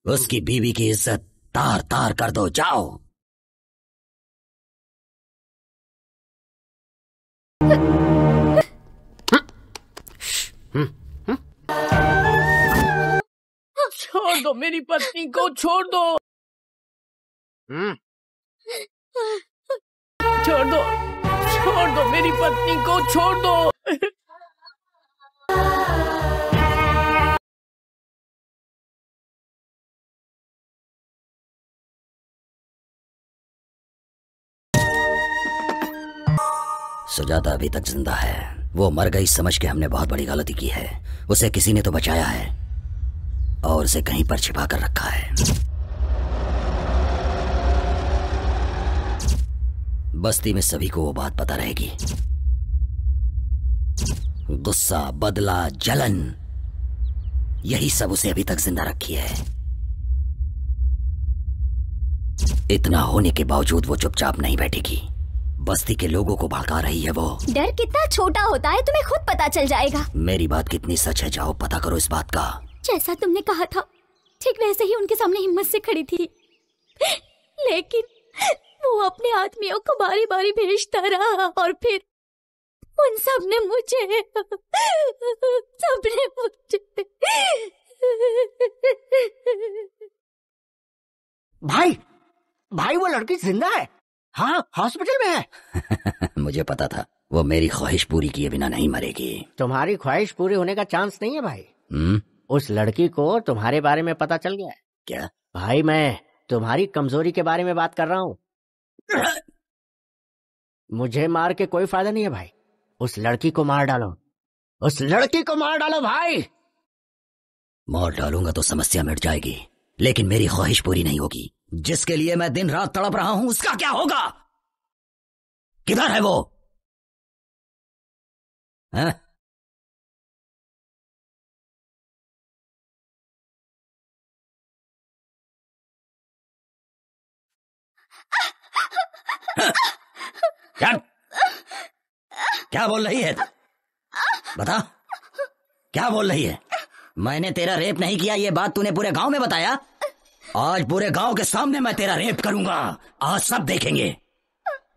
उसकी बीवी की इज्जत तार तार कर दो। जाओ। छोड़ दो मेरी पत्नी को, छोड़ दो। छोड़ दो, छोड़ दो मेरी पत्नी को, छोड़ दो। सुजाता अभी तक जिंदा है। वो मर गई समझ के हमने बहुत बड़ी गलती की है। उसे किसी ने तो बचाया है और उसे कहीं पर छिपा कर रखा है। बस्ती में सभी को वो बात पता रहेगी। गुस्सा, बदला, जलन, यही सब उसे अभी तक जिंदा रखी है। इतना होने के बावजूद वो चुपचाप नहीं बैठेगी। बस्ती के लोगों को भड़का रही है वो। डर कितना छोटा होता है तुम्हें खुद पता चल जाएगा। मेरी बात कितनी सच है, जाओ पता करो इस बात का। जैसा तुमने कहा था ठीक वैसे ही उनके सामने हिम्मत से खड़ी थी, लेकिन वो अपने आदमियों को बारी बारी भेजता रहा और फिर उन सब ने मुझे भाई भाई वो लड़की जिंदा है। हाँ, हॉस्पिटल में है। मुझे पता था वो मेरी ख्वाहिश पूरी किए बिना नहीं मरेगी। तुम्हारी ख्वाहिश पूरी होने का चांस नहीं है भाई। उस लड़की को तुम्हारे बारे में पता चल गया है। क्या? भाई मैं तुम्हारी कमजोरी के बारे में बात कर रहा हूँ। मुझे मार के कोई फायदा नहीं है भाई। उस लड़की को मार डालो, उस लड़की को मार डालो भाई। मार डालूंगा तो समस्या मिट जाएगी, लेकिन मेरी ख्वाहिश पूरी नहीं होगी। जिसके लिए मैं दिन रात तड़प रहा हूं उसका क्या होगा? किधर है वो? हैं? क्या बोल रही है? बता, क्या बोल रही है? मैंने तेरा रेप नहीं किया, ये बात तूने पूरे गांव में बताया। आज पूरे गांव के सामने मैं तेरा रेप करूंगा। आज सब देखेंगे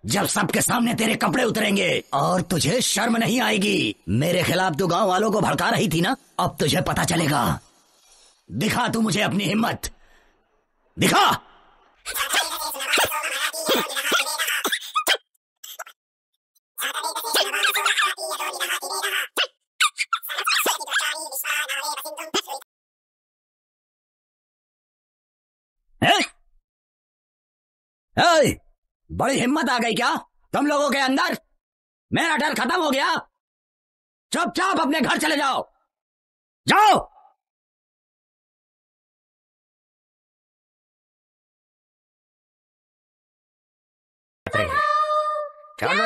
जब सबके सामने तेरे कपड़े उतरेंगे और तुझे शर्म नहीं आएगी। मेरे खिलाफ तू गांव वालों को भड़का रही थी ना, अब तुझे पता चलेगा। दिखा तू मुझे अपनी हिम्मत, दिखा। बड़ी हिम्मत आ गई क्या तुम लोगों के अंदर? मेरा डर खत्म हो गया। चुपचाप अपने घर चले जाओ, जाओ। चलो।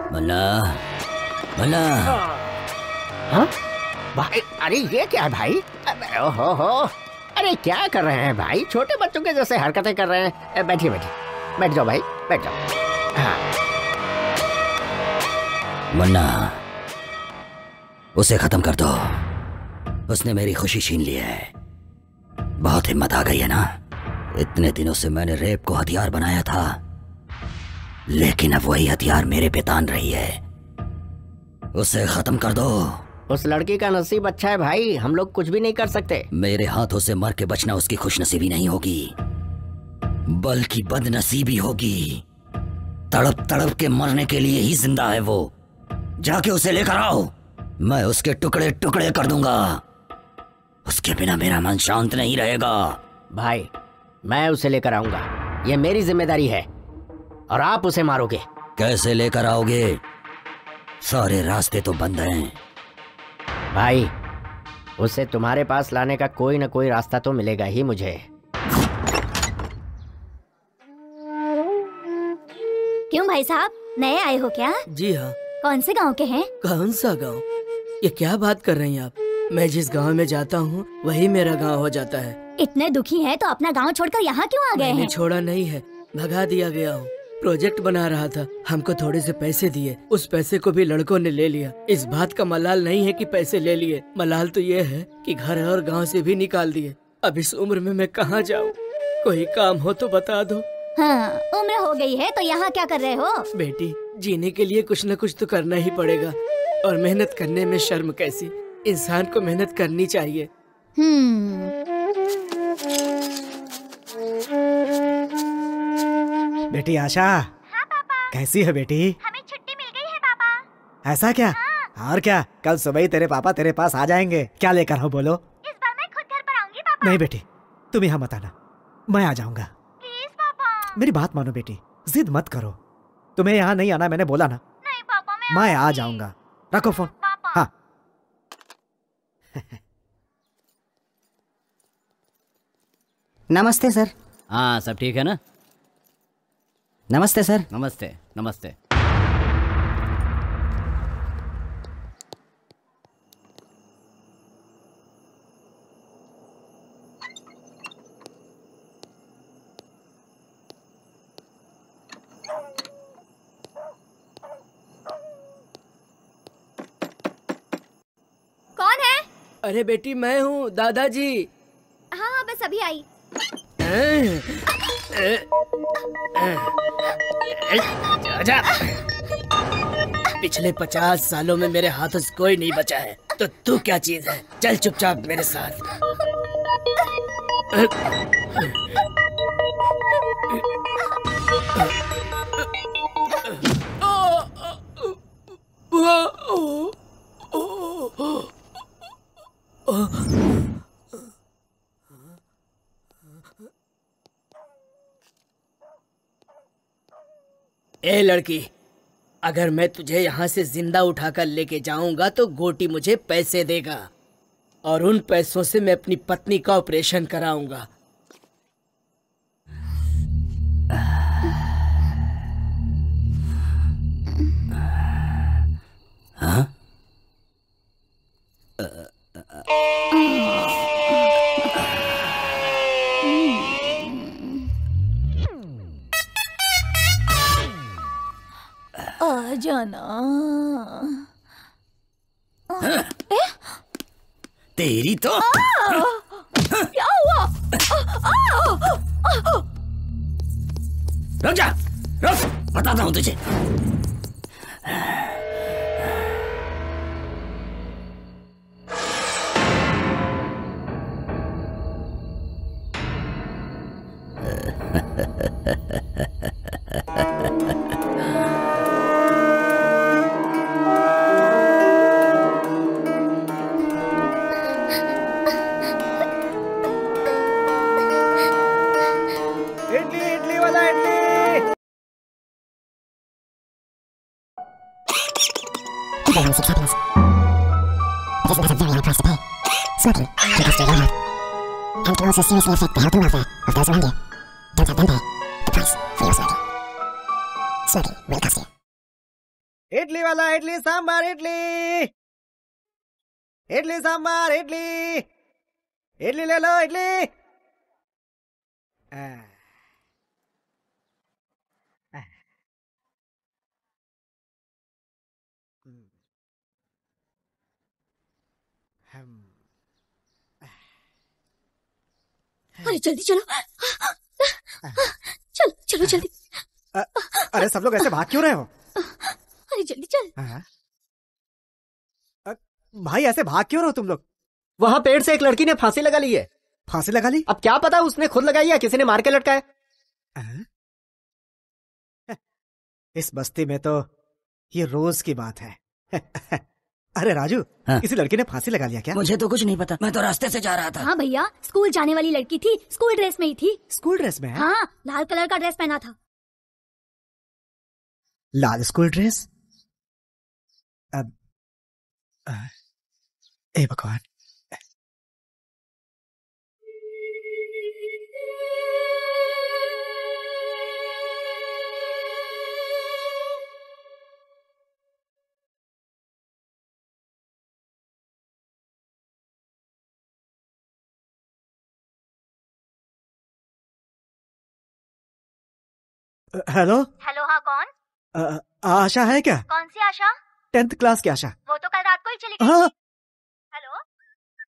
मन्ना, मन्ना। हाँ भाई, अरे ये क्या है भाई? ओहो, अरे क्या कर रहे हैं भाई? छोटे बच्चों के जैसे हरकतें कर रहे हैं। बैठिए बैठिए, बैठ जाओ भाई, बैठ जाओ। हाँ। मन्ना, उसे खत्म कर दो। उसने मेरी खुशी छीन ली है। बहुत हिम्मत आ गई है ना? इतने दिनों से मैंने रेप को हथियार बनाया था, लेकिन अब वही हथियार मेरे पे तान रही है। उसे खत्म कर दो। उस लड़की का नसीब अच्छा है भाई, हम लोग कुछ भी नहीं कर सकते। मेरे हाथों से मर के बचना उसकी खुशनसीबी नहीं होगी, बल्कि बदनसीबी होगी। तड़प तड़प के मरने के लिए ही जिंदा है वो। जाके उसे लेकर आओ, मैं उसके टुकड़े टुकड़े कर दूंगा। उसके बिना मेरा मन शांत नहीं रहेगा। भाई मैं उसे लेकर आऊंगा, ये मेरी जिम्मेदारी है, और आप उसे मारोगे। कैसे लेकर आओगे? सारे रास्ते तो बंद हैं। भाई उसे तुम्हारे पास लाने का कोई ना कोई रास्ता तो मिलेगा ही मुझे। क्यों भाई साहब, नए आए हो क्या? जी हाँ। कौन से गांव के हैं? कौन सा गांव? ये क्या बात कर रही हैं आप? मैं जिस गांव में जाता हूँ वही मेरा गांव हो जाता है। इतने दुखी हैं तो अपना गांव छोड़कर यहाँ क्यों आ गए मैंने हैं? छोड़ा नहीं है, भगा दिया गया हूँ। प्रोजेक्ट बना रहा था, हमको थोड़े से पैसे दिए, उस पैसे को भी लड़कों ने ले लिया। इस बात का मलाल नहीं है कि पैसे ले लिए, मलाल तो ये है कि घर और गांव से भी निकाल दिए। अब इस उम्र में मैं कहाँ जाऊँ? कोई काम हो तो बता दो। हाँ, उम्र हो गई है तो यहाँ क्या कर रहे हो? बेटी, जीने के लिए कुछ न कुछ तो करना ही पड़ेगा, और मेहनत करने में शर्म कैसी? इंसान को मेहनत करनी चाहिए। बेटी आशा। हाँ पापा। कैसी है बेटी? हमें छुट्टी मिल गई है पापा। ऐसा क्या? हाँ। और क्या, कल सुबह ही तेरे पापा तेरे पास आ जाएंगे। क्या लेकर हो बोलो? इस बार मैं खुद घर पर आऊंगी पापा। नहीं बेटी, तुम यहाँ मत आना, मैं आ जाऊंगा। प्लीज पापा। मेरी बात मानो बेटी, जिद मत करो। तुम्हें यहाँ नहीं आना, मैंने बोला ना। नहीं पापा, मैं आ जाऊंगा। रखो फोन। पापा। हाँ। नमस्ते सर। हाँ, सब ठीक है ना? नमस्ते सर। नमस्ते नमस्ते। कौन है? अरे बेटी, मैं हूँ, दादाजी। हाँ हाँ, बस अभी आई। जा। पिछले 50 सालों में मेरे हाथों से कोई नहीं बचा है, तो तू क्या चीज है? चल चुपचाप मेरे साथ। ए लड़की, अगर मैं तुझे यहाँ से जिंदा उठाकर लेके जाऊंगा तो गोटी मुझे पैसे देगा, और उन पैसों से मैं अपनी पत्नी का ऑपरेशन कराऊंगा। हाँ? आ जाना। तेरी तो क्या हुआ? रुक जा, रुक, बताता हूँ तुझे। इडली, इडली वाला idli. Everyone seeks happiness. It isn't at a very high price to pay. Smoking can cost you your health, and can also seriously affect the health and welfare of those around you. Don't have them pay the price for your smoking. Smoking will cost you. Idli वाला इडली सांबार इडली। इडली सांबार इडली। इडली ले लो इडली। अरे जल्दी चलो। चल चलो जल्दी। अरे सब लोग ऐसे भाग क्यों रहे हो? अरे जल्दी चल। भाई ऐसे भाग क्यों रहे हो तुम लोग? वहाँ पेड़ से एक लड़की ने फांसी लगा ली है। फांसी लगा ली? अब क्या पता उसने खुद लगाई या किसी ने मार के लटकाया। इस बस्ती में तो ये रोज की बात है। अरे राजू, हाँ? किसी लड़की ने फांसी लगा लिया क्या? मुझे तो कुछ नहीं पता, मैं तो रास्ते से जा रहा था। हाँ भैया, स्कूल जाने वाली लड़की थी, स्कूल ड्रेस में ही थी। स्कूल ड्रेस में है? हाँ, लाल कलर का ड्रेस पहना था। लाल स्कूल ड्रेस? अब ए भगवान। हेलो। हेलो, हाँ कौन? आशा है क्या? कौन सी आशा? 10th क्लास की आशा। वो तो कल रात को ही चली गई। हाँ। Hello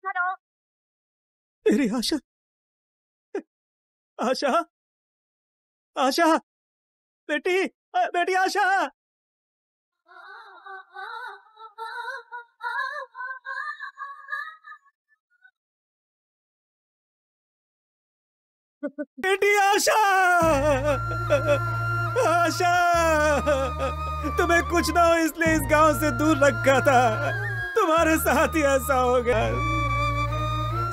hello. मेरी आशा, आशा, आशा, बेटी, बेटी आशा। बेटी आशा, आशा, तुम्हें कुछ ना हो इसलिए इस गांव से दूर रखा था, तुम्हारे साथ ही ऐसा हो गया।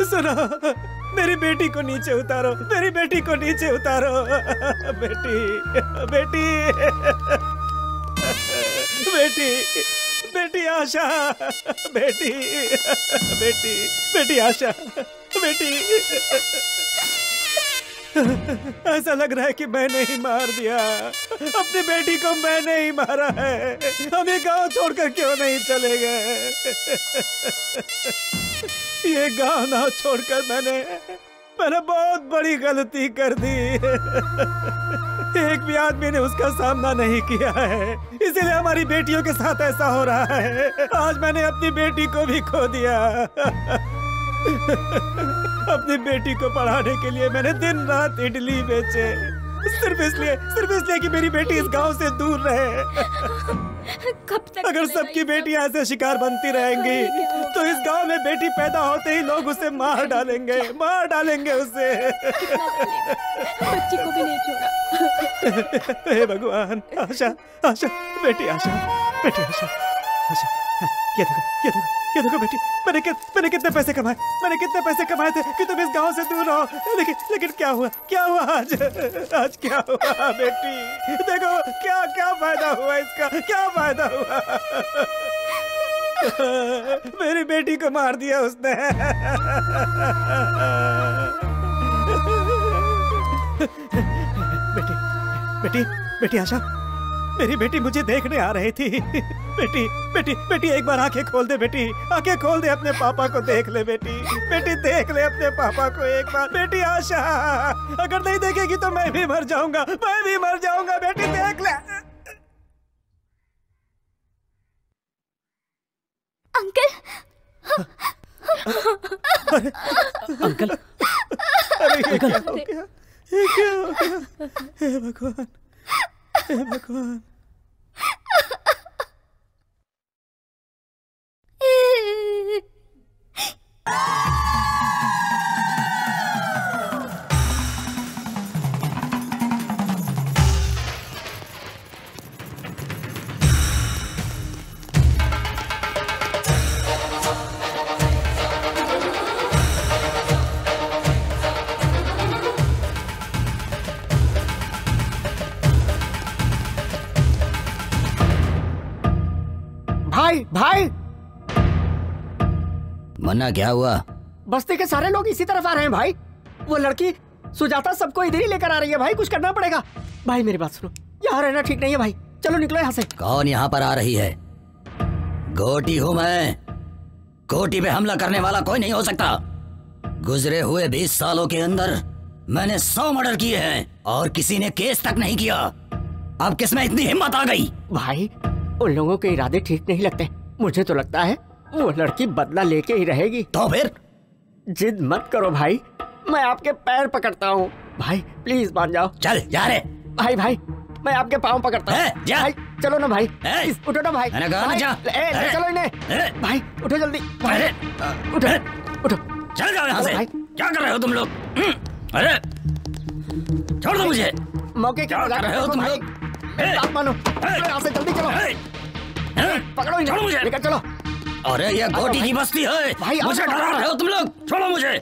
सुनो, मेरी बेटी को नीचे उतारो, मेरी बेटी को नीचे उतारो। बेटी, बेटी, बेटी, बेटी आशा, बेटी, बेटी, बेटी आशा, बेटी। ऐसा लग रहा है कि मैंने ही मार दिया, अपनी बेटी को मैंने ही मारा है। हम ये गांव छोड़कर क्यों नहीं चले गए? ये गांव ना छोड़कर मैंने बहुत बड़ी गलती कर दी। एक भी आदमी ने उसका सामना नहीं किया है, इसीलिए हमारी बेटियों के साथ ऐसा हो रहा है। आज मैंने अपनी बेटी को भी खो दिया। अपनी बेटी को पढ़ाने के लिए मैंने दिन रात इडली बेचे, सिर्फ इसलिए कि मेरी बेटी इस गांव से दूर रहे। कब तक? अगर सबकी बेटियां ऐसे शिकार बनती रहेंगी तो इस गांव में बेटी पैदा होते ही लोग उसे मार डालेंगे उसे। बच्ची को भी नहीं छोड़ा। हे भगवान। आशा, आशा, बेटी आशा, बेटी आशा, आशा, ये देखो बेटी, मैंने कितने पैसे कमाए थे कि तुम इस गांव से दूर रहो। लेकिन क्या हुआ आज क्या हुआ बेटी? देखो क्या फायदा हुआ इसका, क्या फायदा हुआ? मेरी बेटी को मार दिया उसने। बेटी आशा, मेरी बेटी मुझे देखने आ रही थी। बेटी एक बार आंखें खोल दे बेटी, आंखें खोल दे, अपने पापा को देख ले बेटी, देख ले अपने पापा को एक बार। बेटी आशा, अगर नहीं देखेगी तो मैं भी मर जाऊंगा, बेटी देख ले। अंकल, अंकल, अरे क्या हो गया? हे भगवान, हे भगवान। भाई, मन्ना क्या हुआ? बस्ती के सारे लोग इसी तरफ आ रहे हैं भाई। वो लड़की सुजाता सबको इधर ही लेकर आ रही है भाई, कुछ करना पड़ेगा। भाई मेरी बात सुनो, यहाँ रहना ठीक नहीं है भाई, चलो निकलो यहाँ से। कौन यहाँ पर आ रही है? गोटी हूँ मैं, गोटी पे हमला करने वाला कोई नहीं हो सकता। गुजरे हुए 20 सालों के अंदर मैंने 100 मर्डर किए हैं और किसी ने केस तक नहीं किया। अब किसमें इतनी हिम्मत आ गई? भाई उन लोगों के इरादे ठीक नहीं लगते, मुझे तो लगता है वो लड़की बदला लेके ही रहेगी। तो फिर? जिद मत करो भाई, मैं आपके पैर पकड़ता हूँ भाई, प्लीज मान जाओ। चल जा रे भाई भाई, मैं आपके पाँव पकड़ता हूँ। जा। भाई चलो ना भाई, उठो ना भाई। मैंने कहा ना जा। ले चलो इन्हें। भाई उठो जल्दी। उठो उठो, चल जाओ यहाँ से। क्या कर रहे हो तुम लोग? अरे छोड़ दो मुझे। मौके क्या कर रहे हो तुम लोग? बात मानो, यहाँ से जल्दी चलो। पकड़ो इन्हें, छोड़ो मुझे। लेकर चलो। अरे ये गोटी की बस्ती है, मुझे डरा रहे हो तुम लोग। छोड़ो मुझे।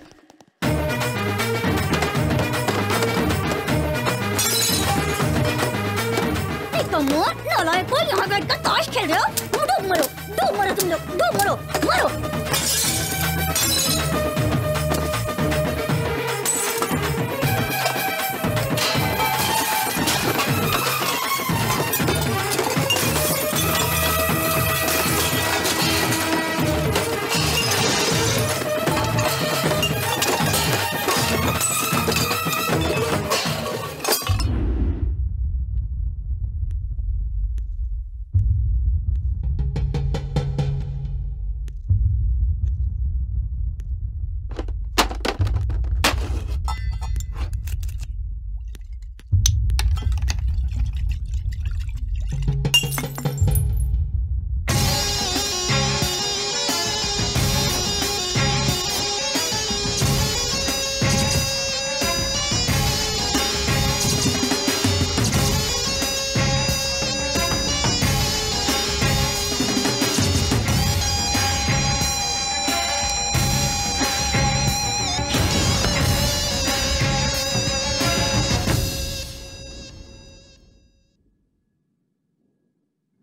नालायकों, यहाँ बैठकर ताश खेल रहे हो? डूब मरो तुम लोग, डूब मरो, मरो।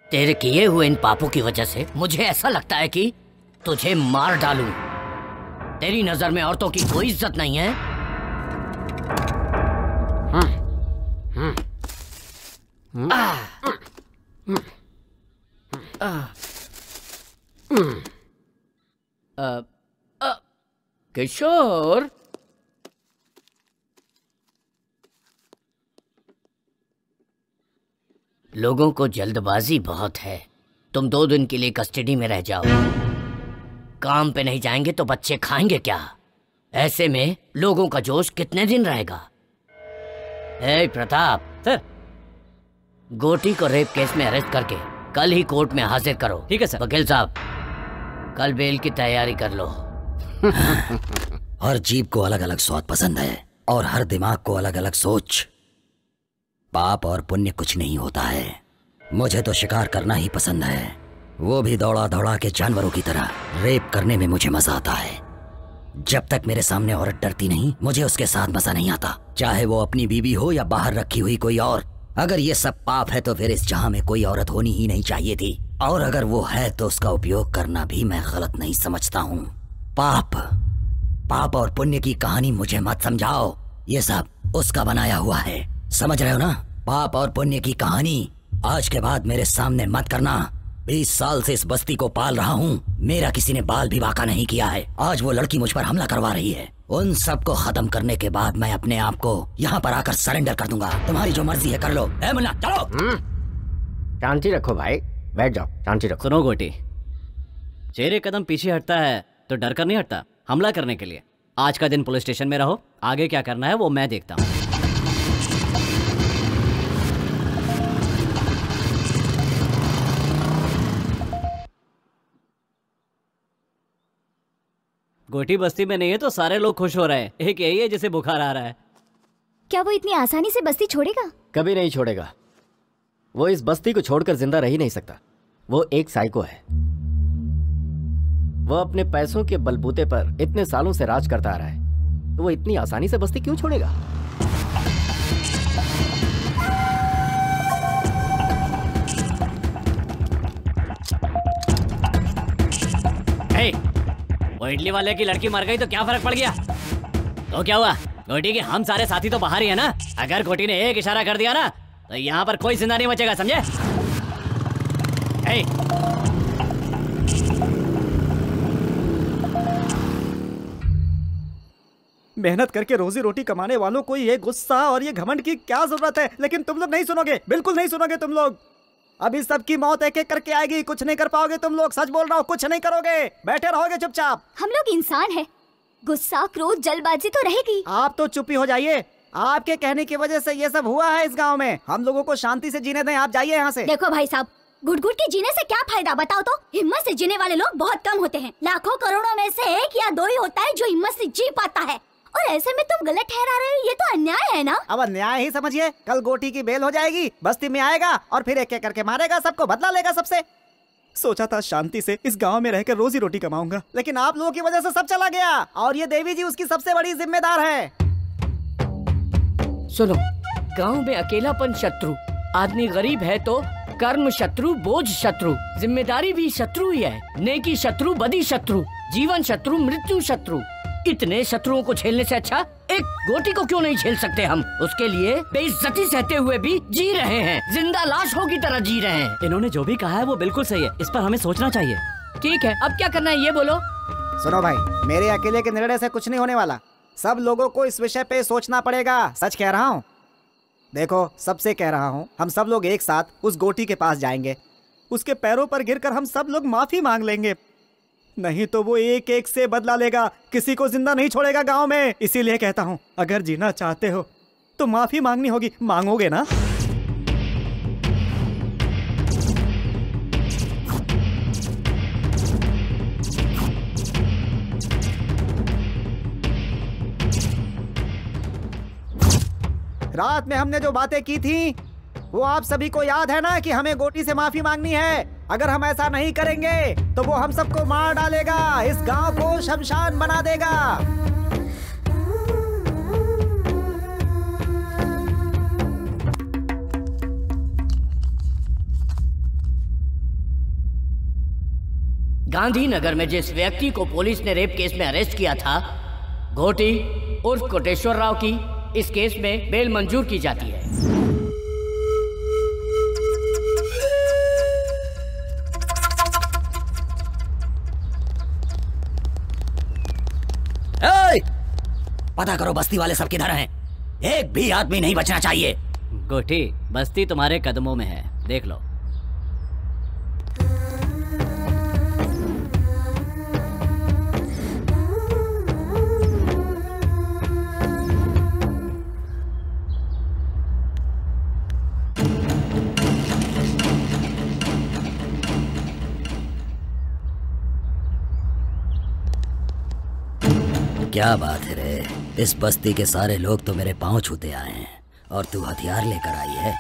तेरे किए हुए इन पापों की वजह से मुझे ऐसा लगता है कि तुझे मार डालूं। तेरी नजर में औरतों की कोई इज्जत नहीं है। किशोर, लोगों को जल्दबाजी बहुत है। तुम 2 दिन के लिए कस्टडी में रह जाओ। काम पे नहीं जाएंगे तो बच्चे खाएंगे क्या? ऐसे में लोगों का जोश कितने दिन रहेगा? ए प्रताप सर, गोटी को रेप केस में अरेस्ट करके कल ही कोर्ट में हाजिर करो। ठीक है सर। वकील साहब, कल बेल की तैयारी कर लो। हर जीभ को अलग अलग स्वाद पसंद है और हर दिमाग को अलग अलग सोच। पाप और पुण्य कुछ नहीं होता है। मुझे तो शिकार करना ही पसंद है, वो भी दौड़ा दौड़ा के जानवरों की तरह। रेप करने में मुझे मजा आता है। जब तक मेरे सामने औरत डरती नहीं, मुझे उसके साथ मजा नहीं आता, चाहे वो अपनी बीवी हो या बाहर रखी हुई कोई और। अगर ये सब पाप है तो फिर इस जहां में कोई औरत होनी ही नहीं चाहिए थी, और अगर वो है तो उसका उपयोग करना भी मैं गलत नहीं समझता हूँ। पाप और पुण्य की कहानी मुझे मत समझाओ, ये सब उसका बनाया हुआ है। समझ रहे हो ना? पाप और पुण्य की कहानी आज के बाद मेरे सामने मत करना। 20 साल से इस बस्ती को पाल रहा हूँ, मेरा किसी ने बाल भी बांका नहीं किया है। आज वो लड़की मुझ पर हमला करवा रही है। उन सब को खत्म करने के बाद मैं अपने आप को यहाँ पर आकर सरेंडर कर दूंगा। तुम्हारी जो मर्जी है कर लो। ए मुन्ना चलो। शांति रखो भाई, बैठ जाओ, शांति रखो। सुनो गोटी, शेर एक कदम पीछे हटता है तो डर कर नहीं हटता, हमला करने के लिए। आज का दिन पुलिस स्टेशन में रहो, आगे क्या करना है वो मैं देखता हूँ। गोटी बस्ती में नहीं है तो सारे लोग खुश हो रहे हैं। एक यही है जिसे बुखार आ रहा है। क्या वो इतनी आसानी से बस्ती छोड़ेगा? कभी नहीं छोड़ेगा। वो इस बस्ती को छोड़कर जिंदा रह ही नहीं सकता। वो एक साइको है। वो अपने पैसों के बलबूते पर इतने सालों से राज करता आ रहा है, तो वो इतनी आसानी से बस्ती क्यों छोड़ेगा? वो इडली वाले की लड़की मर गई तो क्या फर्क पड़ गया? तो क्या हुआ? गोटी के हम सारे साथी तो बाहर ही है ना। अगर गोटी ने एक इशारा कर दिया ना तो यहाँ पर कोई जिंदा नहीं बचेगा, समझे? मेहनत करके रोजी रोटी कमाने वालों को ये गुस्सा और ये घमंड की क्या जरूरत है? लेकिन तुम लोग नहीं सुनोगे, बिल्कुल नहीं सुनोगे तुम लोग। अभी सबकी मौत एक एक करके आएगी, कुछ नहीं कर पाओगे तुम लोग। सच बोल रहा हूँ, कुछ नहीं करोगे, बैठे रहोगे चुपचाप। हम लोग इंसान हैं, गुस्सा, क्रोध, जल्दबाजी तो रहेगी। आप तो चुप ही हो जाइए। आपके कहने की वजह से ये सब हुआ है इस गांव में। हम लोगों को शांति से जीने दें, आप जाइए यहाँ से। देखो भाई साहब, घुट घुट के जीने से क्या फायदा बताओ तो? हिम्मत से जीने वाले लोग बहुत कम होते हैं। लाखों करोड़ों में से 1 या 2 ही होता है जो हिम्मत से जी पाता है। और ऐसे में तुम गलत ठहरा रहे हो, ये तो अन्याय है ना। अब अन्याय ही समझिए। कल गोटी की बेल हो जाएगी, बस्ती में आएगा और फिर एक एक करके मारेगा सबको, बदला लेगा सबसे। सोचा था शांति से इस गांव में रहकर रोजी रोटी कमाऊंगा, लेकिन आप लोगों की वजह से सब चला गया और ये देवी जी उसकी सबसे बड़ी जिम्मेदार है। सुनो, गांव में अकेलापन शत्रु, आदमी गरीब है तो कर्म शत्रु, बोझ शत्रु, जिम्मेदारी भी शत्रु ही है। नेकी शत्रु, बदी शत्रु, जीवन शत्रु, मृत्यु शत्रु। इतने शत्रुओं को झेलने से अच्छा एक गोटी को क्यों नहीं झेल सकते हम? उसके लिए बेइज्जती सहते हुए भी जी रहे हैं, जिंदा लाशों की तरह जी रहे हैं। इन्होंने जो भी कहा है वो बिल्कुल सही है, इस पर हमें सोचना चाहिए। ठीक है, अब क्या करना है ये बोलो। सुनो भाई, मेरे अकेले के निर्णय से कुछ नहीं होने वाला। सब लोगों को इस विषय पे सोचना पड़ेगा। सच कह रहा हूँ। देखो, सबसे कह रहा हूँ, हम सब लोग एक साथ उस गोटी के पास जाएंगे। उसके पैरों पर गिरकर हम सब लोग माफी मांग लेंगे। नहीं तो वो एक एक से बदला लेगा, किसी को जिंदा नहीं छोड़ेगा गांव में। इसीलिए कहता हूँ, अगर जीना चाहते हो तो माफी मांगनी होगी। मांगोगे ना? रात में हमने जो बातें की थी वो आप सभी को याद है ना, कि हमें गोटी से माफी मांगनी है। अगर हम ऐसा नहीं करेंगे तो वो हम सबको मार डालेगा, इस गांव को शमशान बना देगा। गांधीनगर में जिस व्यक्ति को पुलिस ने रेप केस में अरेस्ट किया था, घोटी उर्फ कोटेश्वर राव की इस केस में बेल मंजूर की जाती है। पता करो बस्ती वाले सब किधर हैं। एक भी आदमी नहीं बचना चाहिए। गोटी, बस्ती तुम्हारे कदमों में है, देख लो। क्या बात है रे, इस बस्ती के सारे लोग तो मेरे पांव छूते आए हैं और तू हथियार लेकर आई है।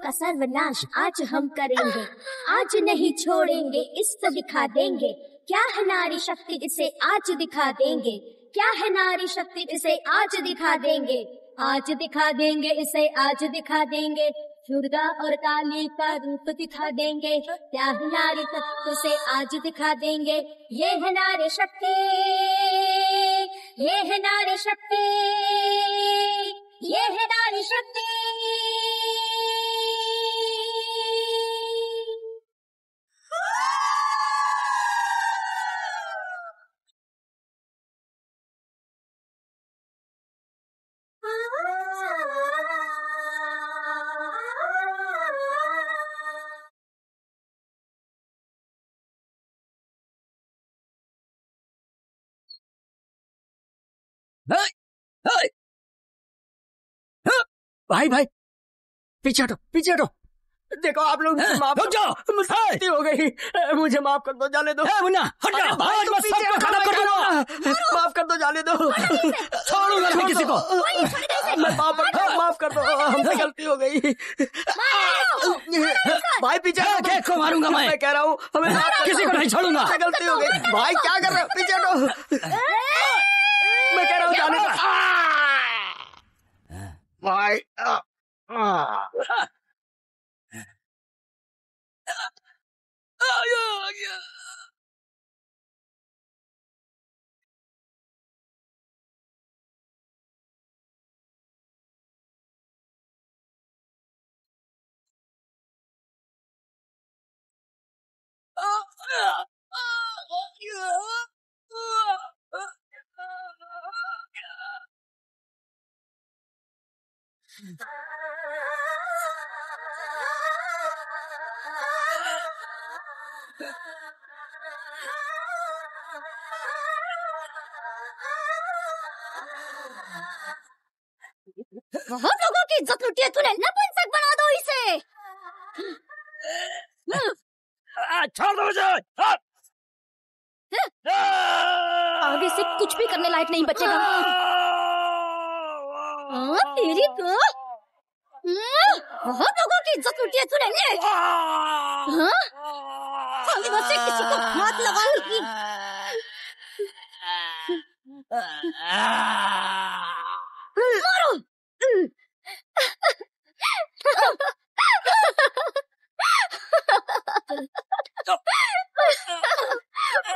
का सर्वनाश आज हम करेंगे, आज नहीं छोड़ेंगे, इससे दिखा देंगे क्या है नारी शक्ति, इसे आज दिखा देंगे। क्या है नारी शक्ति, इसे आज दिखा देंगे, आज दिखा देंगे, इसे आज दिखा देंगे। दुर्गा और काली का रूप दिखा देंगे, क्या है नारी शक्ति, इसे आज दिखा देंगे। ये है नारी शक्ति, ये है नारी शक्ति, ये है नारी शक्ति। भाई भाई पीछे हटो, पीछे हटो। देखो आप लोग माफ गलती हो गई, मुझे माफ कर दो, जाने दो। मुन्ना हट जाओ, माफ कर दो, जाने दो। छोड़ूंगा नहीं किसी को। मैं माफ कर कर दो, हमसे गलती हो गई। भाई पीछे केक को मारूंगा मैं कह रहा हूँ, हमें किसी को नहीं छोड़ूंगा। गलती हो गई। भाई क्या कर रहे हो, पीछे हटो। मैं कह रहा हूँ जाने का। भाई बहुत लोगों की इज्जत लुटी है तूने, नपुंसक बना दो इसे। छोड़ दो मुझे। आगे से कुछ भी करने लायक नहीं बचेगा। तेरी को बहुत लोगों की इज्जत लुटी है तूने। खाली बस से किसी को हाथ लगाएगी। मारो।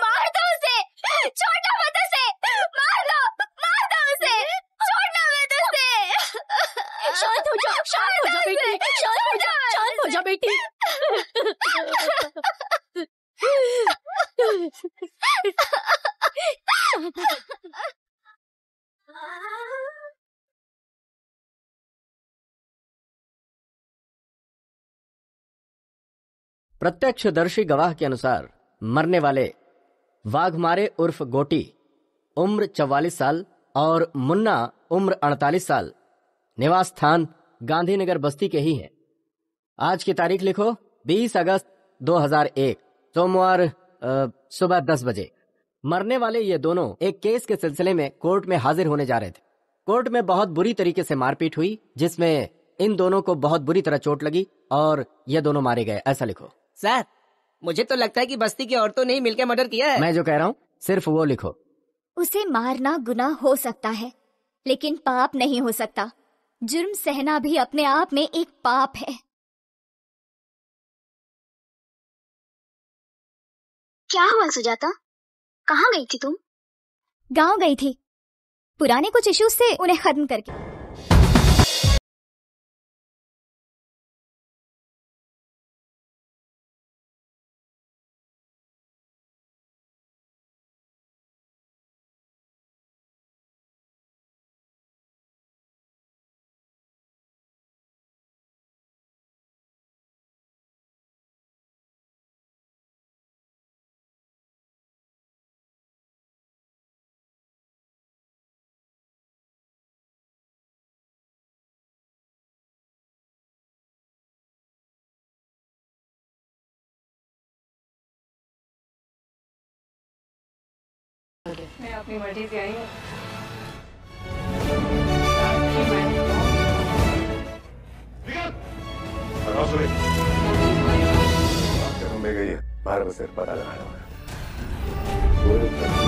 मार दो उसे, छोड़ना मत उसे, मार दो उसे, छोड़ना मत उसे। शांत हो जा बेटी, शांत हो जा बेटी। प्रत्यक्षदर्शी गवाह के अनुसार मरने वाले वाघमारे उर्फ गोटी उम्र 44 साल और मुन्ना उम्र 48 साल निवास स्थान गांधीनगर बस्ती के ही हैं। आज की तारीख लिखो 20 अगस्त 2001 सोमवार सुबह 10 बजे। मरने वाले ये दोनों एक केस के सिलसिले में कोर्ट में हाजिर होने जा रहे थे। कोर्ट में बहुत बुरी तरीके से मारपीट हुई, जिसमें इन दोनों को बहुत बुरी तरह चोट लगी और ये दोनों मारे गए। ऐसा लिखो। सर, मुझे तो लगता है कि बस्ती की औरतों ने ही मिलकर मर्डर किया है। मैं जो कह रहा हूँ सिर्फ वो लिखो। उसे मारना गुनाह हो सकता है, लेकिन पाप नहीं हो सकता। जुर्म सहना भी अपने आप में एक पाप है। क्या हुआ सुजाता, कहाँ गई थी तुम? गांव गई थी, पुराने कुछ इश्यूज से उन्हें खत्म करके। मैं अपनी मर्जी से आई हूँ। गई है, 12 बजे पता लगाना होगा।